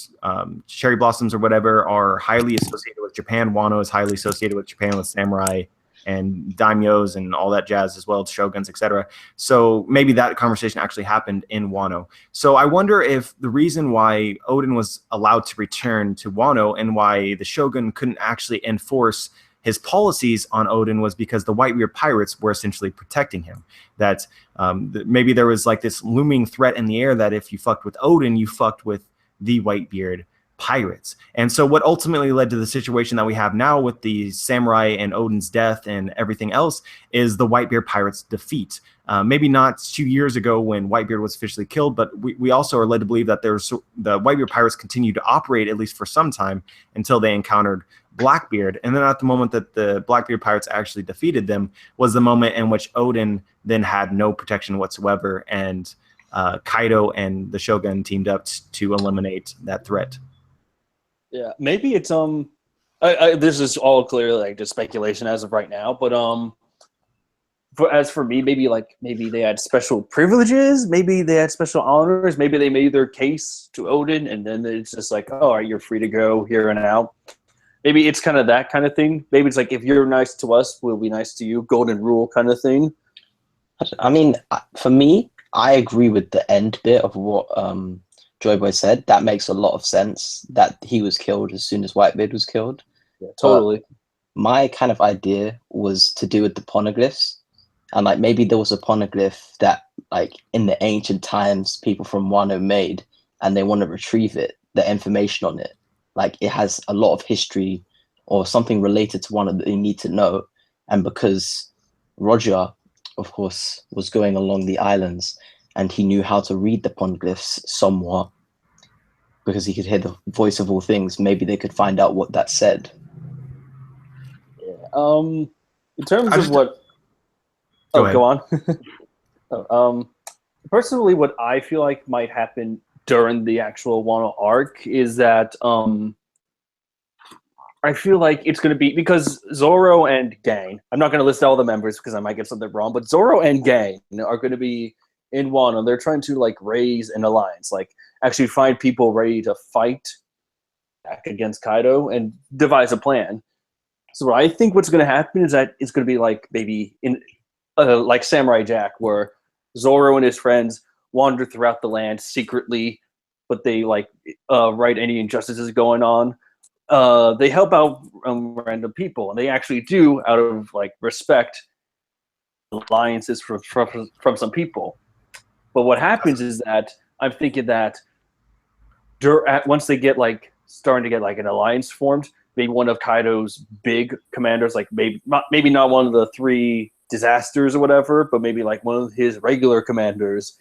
cherry blossoms or whatever are highly associated with Japan. Wano is highly associated with Japan, with samurai and daimyos and all that jazz, as well as shoguns, etc. So maybe that conversation actually happened in Wano. So I wonder if the reason why Oden was allowed to return to Wano and why the shogun couldn't actually enforce his policies on Oden was because the Whitebeard Pirates were essentially protecting him. That maybe there was like this looming threat in the air that if you fucked with Oden, you fucked with the Whitebeard pirates. And so what ultimately led to the situation that we have now with the samurai and Odin's death and everything else is the Whitebeard pirates' defeat. Maybe not 2 years ago when Whitebeard was officially killed, but we also are led to believe that the Whitebeard pirates continued to operate at least for some time until they encountered Blackbeard. And then at the moment that the Blackbeard pirates actually defeated them was the moment in which Odin then had no protection whatsoever, and Kaido and the Shogun teamed up to eliminate that threat.
Yeah, maybe it's this is all clearly like just speculation as of right now, but as for me, maybe they had special privileges, maybe they had special honors, maybe they made their case to Odin, and then it's just like, oh, all right, you're free to go here and out. Maybe it's kind of that kind of thing. Maybe it's like, if you're nice to us, we'll be nice to you. Golden rule kind of thing.
I mean, for me, I agree with the end bit of what Joyboy said. That makes a lot of sense, that he was killed as soon as Whitebeard was killed.
Yeah, totally.
My kind of idea was to do with the poneglyphs. And like maybe there was a poneglyph that like in the ancient times people from Wano made, and they want to retrieve it, the information on it. Like it has a lot of history or something related to Wano that they need to know. And because Roger, of course, was going along the islands and he knew how to read the poneglyphs somewhat because he could hear the voice of all things, maybe they could find out what that said.
Yeah. In terms of what... Go on. Personally, what I feel like might happen during the actual Wano arc is that I feel like it's going to be, because Zoro and Gang, I'm not going to list all the members because I might get something wrong, but Zoro and Gang are going to be in Wano. They're trying to like raise an alliance, like actually find people ready to fight back against Kaido and devise a plan. So what I think what's going to happen is that it's going to be like maybe in like Samurai Jack, where Zoro and his friends wander throughout the land secretly, but they like right any injustices going on. They help out random people, and they actually do, out of like respect, alliances from some people. But what happens is that I'm thinking that once they get like starting to get like an alliance formed, maybe one of Kaido's big commanders, like maybe not one of the three disasters or whatever, but maybe like one of his regular commanders,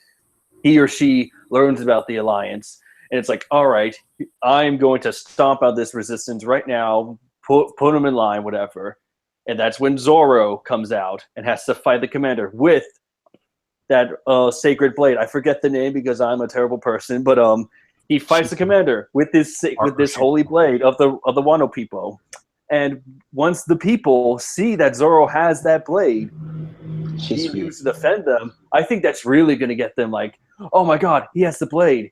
he or she learns about the alliance, and it's like, all right, I'm going to stomp out this resistance right now, put them in line, whatever. And that's when Zoro comes out and has to fight the commander with that sacred blade. I forget the name because I'm a terrible person, but he fights the commander with this holy blade of the Wano people. And once the people see that Zoro has that blade, he used to defend them, I think that's really going to get them like, oh my god, he has the blade,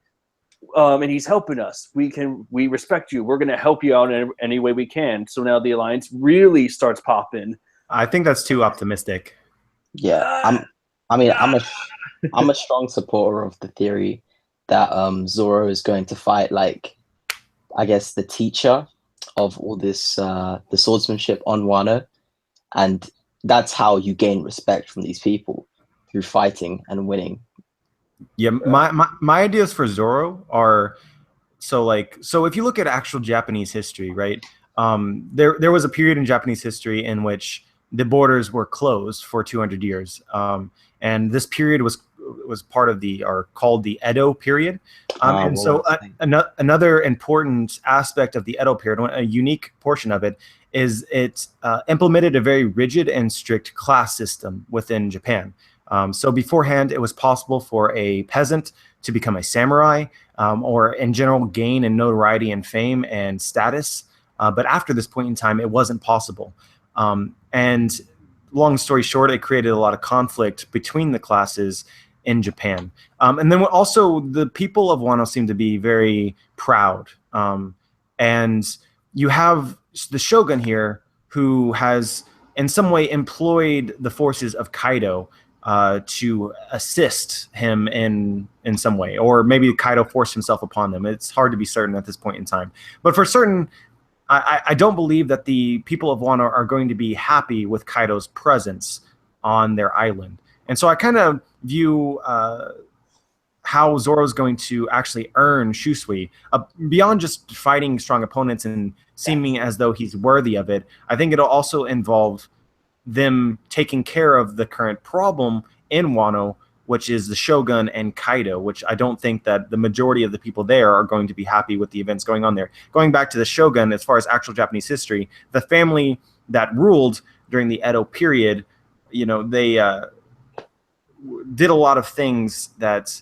and he's helping us. We respect you. We're going to help you out in any way we can. So now the alliance really starts popping.
I think that's too optimistic.
Yeah, I'm a strong supporter of the theory that Zoro is going to fight, like, I guess, the teacher of all this the swordsmanship on Wano, and that's how you gain respect from these people, through fighting and winning.
Yeah, my ideas for Zoro are so if you look at actual Japanese history, right? There was a period in Japanese history in which the borders were closed for 200 years, and this period was part of called the Edo period. Another important aspect of the Edo period, a unique portion of it, is it implemented a very rigid and strict class system within Japan. So beforehand, it was possible for a peasant to become a samurai, or in general gain in notoriety and fame and status. But after this point in time, it wasn't possible. And long story short, it created a lot of conflict between the classes in Japan. And then also the people of Wano seem to be very proud. And you have the shogun here who has in some way employed the forces of Kaido to assist him in some way, or maybe Kaido forced himself upon them. It's hard to be certain at this point in time. But for certain, I don't believe that the people of Wano are going to be happy with Kaido's presence on their island. And so I kind of view how Zoro's going to actually earn Shusui, beyond just fighting strong opponents and seeming as though he's worthy of it. I think it'll also involve them taking care of the current problem in Wano, which is the Shogun and Kaido, which I don't think that the majority of the people there are going to be happy with the events going on there. Going back to the Shogun, as far as actual Japanese history, the family that ruled during the Edo period, you know, they did a lot of things that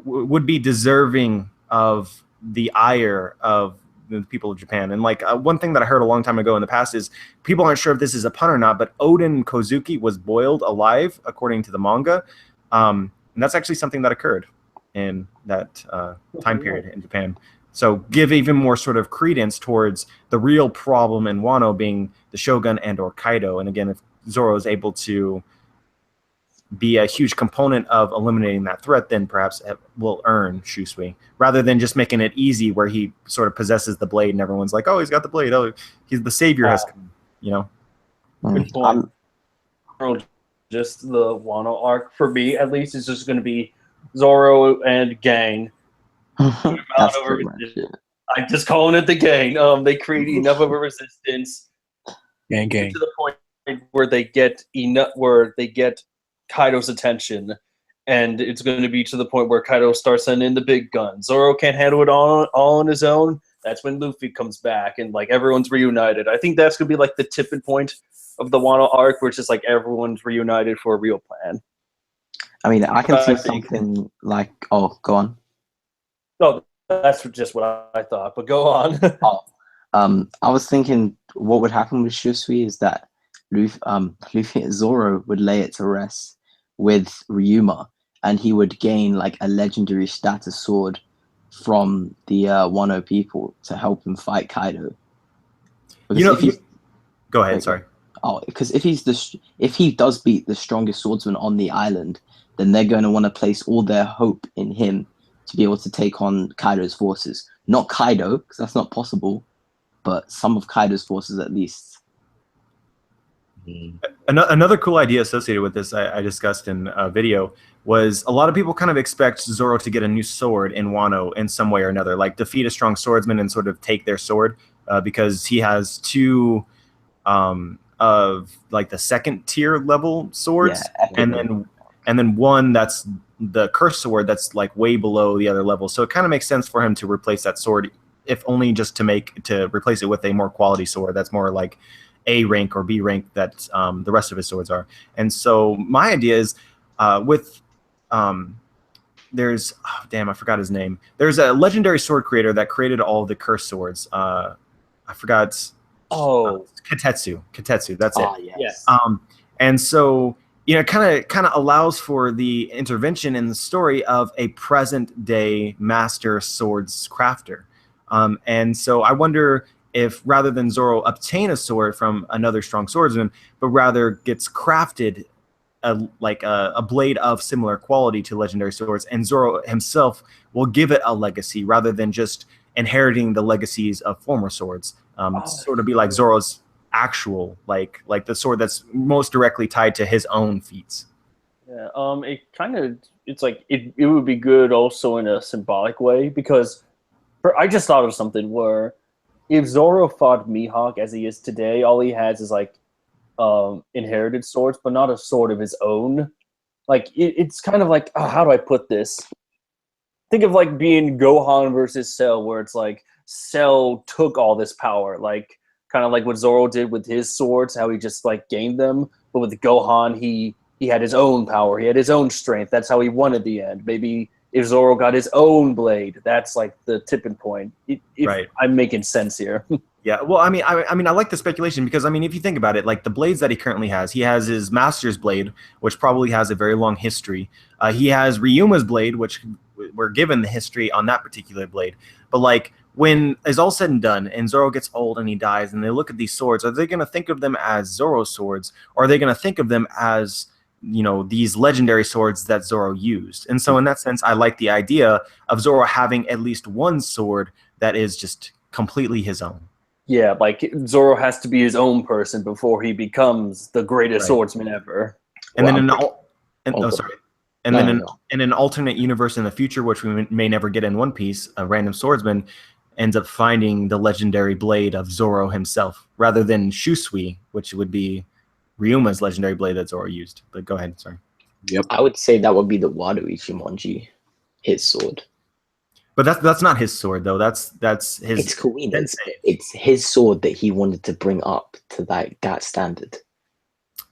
would be deserving of the ire of the people of Japan. And like one thing that I heard a long time ago in the past is people aren't sure if this is a pun or not, but Oden Kozuki was boiled alive according to the manga. And that's actually something that occurred in that time period in Japan. So give even more sort of credence towards the real problem in Wano being the Shogun and or Kaido. And again, if Zoro is able to be a huge component of eliminating that threat, then perhaps it will earn Shusui, rather than just making it easy where he sort of possesses the blade and everyone's like, oh, he's got the blade. Oh, he's the savior has come, you know?
Good point. Just the Wano arc, for me at least, is just going to be Zoro and gang.
That's pretty much it.
I'm just calling it the gang. They create enough of a resistance
Gang.
to the point where they get Kaido's attention, and it's going to be to the point where Kaido starts sending in the big guns. Zoro can't handle it all on his own. That's when Luffy comes back and like everyone's reunited. I think that's going to be like the tipping point of the Wano arc, where it's just like everyone's reunited for a real plan.
I mean, I can see something like, oh, go on.
No, that's just what I thought, but go on.
I was thinking what would happen with Shusui is that Zoro would lay it to rest with Ryuma, and he would gain like a legendary status sword from the Wano people to help him fight Kaido. Because
go ahead. Sorry.
Because if he does beat the strongest swordsman on the island, then they're going to want to place all their hope in him to be able to take on Kaido's forces. Not Kaido, because that's not possible, but some of Kaido's forces at least.
Another cool idea associated with this I discussed in a video was a lot of people kind of expect Zoro to get a new sword in Wano in some way or another, like defeat a strong swordsman and sort of take their sword, because he has two of like the second tier level swords, and then one that's the cursed sword that's like way below the other level. So it kind of makes sense for him to replace that sword, if only just to replace it with a more quality sword that's more like A rank or B rank that the rest of his swords are. And so my idea is there's I forgot his name. There's a legendary sword creator that created all of the cursed swords. I forgot. Katetsu. That's it.
Yes.
And so kind of allows for the intervention in the story of a present day master swords crafter. And so I wonder if rather than Zoro obtain a sword from another strong swordsman, but rather gets crafted a blade of similar quality to legendary swords, and Zoro himself will give it a legacy rather than just inheriting the legacies of former swords. Sort of be like Zoro's actual, like the sword that's most directly tied to his own feats.
Yeah. It's like it would be good also in a symbolic way, because I just thought of something where if Zoro fought Mihawk as he is today, all he has is like inherited swords, but not a sword of his own. Like it's kind of like, how do I put this? Think of like being Gohan versus Cell, where it's like Cell took all this power, like kind of like what Zoro did with his swords, how he just like gained them. But with Gohan, he had his own power, he had his own strength. That's how he won at the end. Maybe if Zoro got his own blade, that's like the tipping point. Right. I'm making sense here.
Yeah, well, I mean, I like the speculation because, I mean, if you think about it, like the blades that he currently has, he has his master's blade, which probably has a very long history. He has Ryuma's blade, which we're given the history on that particular blade. But like when it's all said and done and Zoro gets old and he dies and they look at these swords, are they going to think of them as Zoro's swords, or are they going to think of them as, these legendary swords that Zoro used? And so in that sense, I like the idea of Zoro having at least one sword that is just completely his own.
Yeah, like Zoro has to be his own person before he becomes the greatest swordsman ever.
And then sorry. And
No,
then
no.
in an alternate universe in the future, which we may never get in One Piece, a random swordsman ends up finding the legendary blade of Zoro himself, rather than Shusui, which would be Ryuma's legendary blade that Zoro used. But go ahead, sorry.
Yep.
I would say that would be the Wado Ichimonji, his sword.
But that's not his sword though. That's his.
It's Kuina's.
sensei.
It's his sword that he wanted to bring up to that standard.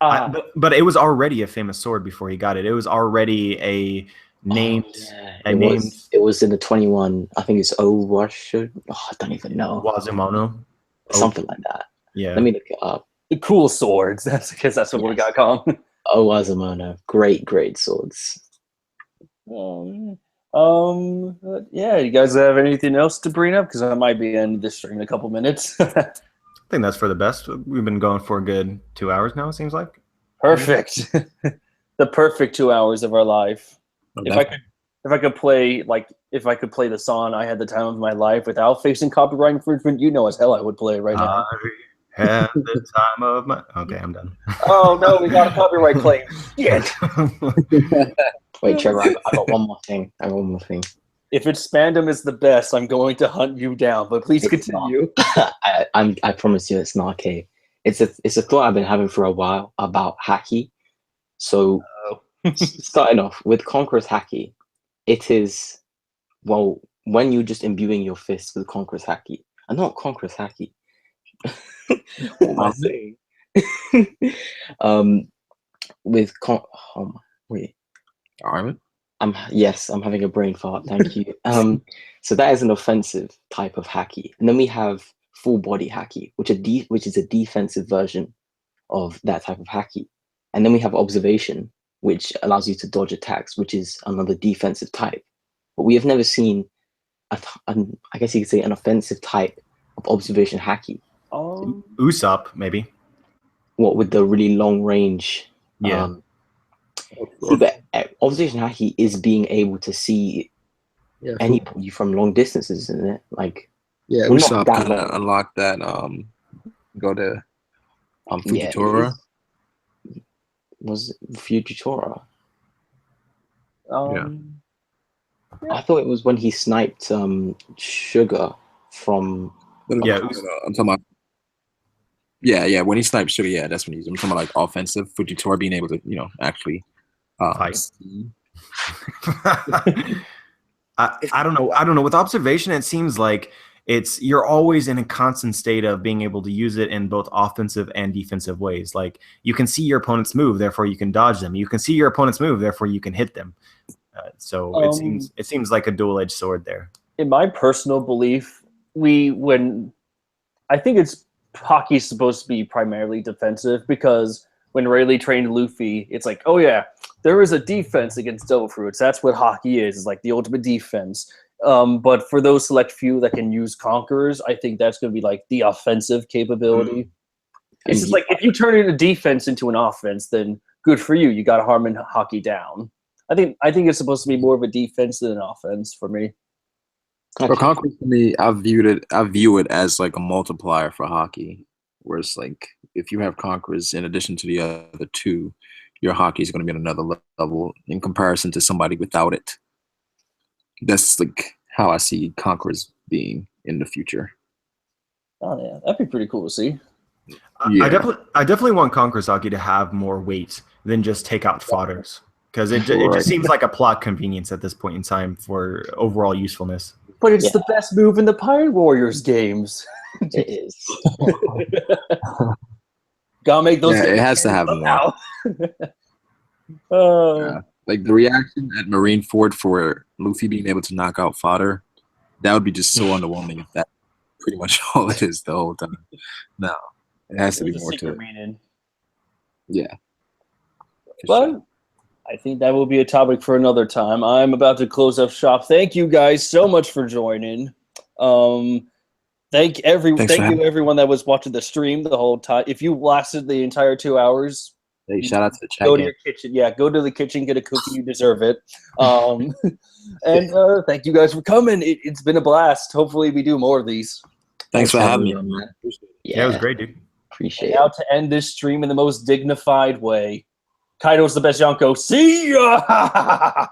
But it was already a famous sword before he got it. It was already a named.
It was in the 21. I think it's Owashu. Oh, I don't even know.
Wazumono.
Something like that.
Yeah.
Let me look it up.
The cool swords. That's because that's what we got called.
Owazumono. Great swords.
Yeah. You guys have anything else to bring up? Because I might be ending this stream in a couple minutes.
I think that's for the best. We've been going for a good 2 hours now. It seems like.
Perfect. The perfect 2 hours of our life. If I could play the song "I Had the Time of My Life" without facing copyright infringement, you know as hell I would play it right now.
I had the time of my. Okay, I'm done.
Oh no, we got a copyright claim. Shit.
Wait, Trevor, I got one more thing.
If it's Spandam is the best, I'm going to hunt you down. But please
It's
continue.
I promise you, it's not okay. It's a thought I've been having for a while about Haki. So, starting off with Conqueror's Haki, it is when you're just imbuing your fists with Conqueror's Haki, and not Conqueror's Haki. What am I saying?
Armin?
I'm having a brain fart. Thank you. So that is an offensive type of Haki, and then we have full body Haki, which is a defensive version of that type of Haki, and then we have observation, which allows you to dodge attacks, which is another defensive type. But we have never seen, I guess you could say, an offensive type of observation Haki.
Usopp, maybe.
What with the really long range?
Yeah.
See, but observation Haki is being able to see anybody from long distances, isn't it? Like,
yeah,
well,
Usopp
not that
kind of
long.
unlocked that. Go to Fujitora.
Was it Fujitora?
Yeah.
I thought it was when he sniped Sugar from.
Yeah,
I'm talking about. Yeah. When he sniped Sugar, yeah, that's when I'm talking about like offensive Fujitora being able to, actually
fight.
see.
I don't know. With observation, it seems like you're always in a constant state of being able to use it in both offensive and defensive ways. Like you can see your opponent's move, therefore you can dodge them. You can see your opponent's move, therefore you can hit them. So it seems like a dual-edged sword there.
In my personal belief, I think Haki's supposed to be primarily defensive, because when Rayleigh trained Luffy, it's like, oh yeah, there is a defense against Devil Fruits. That's what Haki is like the ultimate defense. But for those select few that can use Conquerors, I think that's going to be like the offensive capability. It's just like if you turn a defense into an offense, then good for you. You got Harmon Haki down. I think it's supposed to be more of a defense than an offense for me.
For Conquerors, for me, I view it as like a multiplier for Haki, where it's like if you have Conquerors in addition to the other two, your Haki is going to be at another level in comparison to somebody without it. That's like how I see Conquerors being in the future.
Oh yeah, that'd be pretty cool to see.
Yeah. I definitely want Conqueror's Haki to have more weight than just take out fodders, because it just seems like a plot convenience at this point in time for overall usefulness.
But it's the best move in the Pirate Warriors games.
It is.
Gotta make those.
Yeah, it has to have more. Like the reaction at Marineford for Luffy being able to knock out fodder, that would be just so underwhelming if that's pretty much all it is the whole time. No, it has to be more to it.
Meaning.
Yeah.
But I think that will be a topic for another time. I'm about to close up shop. Thank you guys so much for joining. Thank you everyone that was watching the stream the whole time. If you lasted the entire 2 hours,
hey, shout out to the chat.
Go to your kitchen. Yeah, go to the kitchen, get a cookie. You deserve it. And thank you guys for coming. It's been a blast. Hopefully we do more of these.
Thanks for having me,
man.
Yeah, it was great, dude.
Appreciate
it. Now to end this stream in the most dignified way. Kaido's the best Yonko. See ya!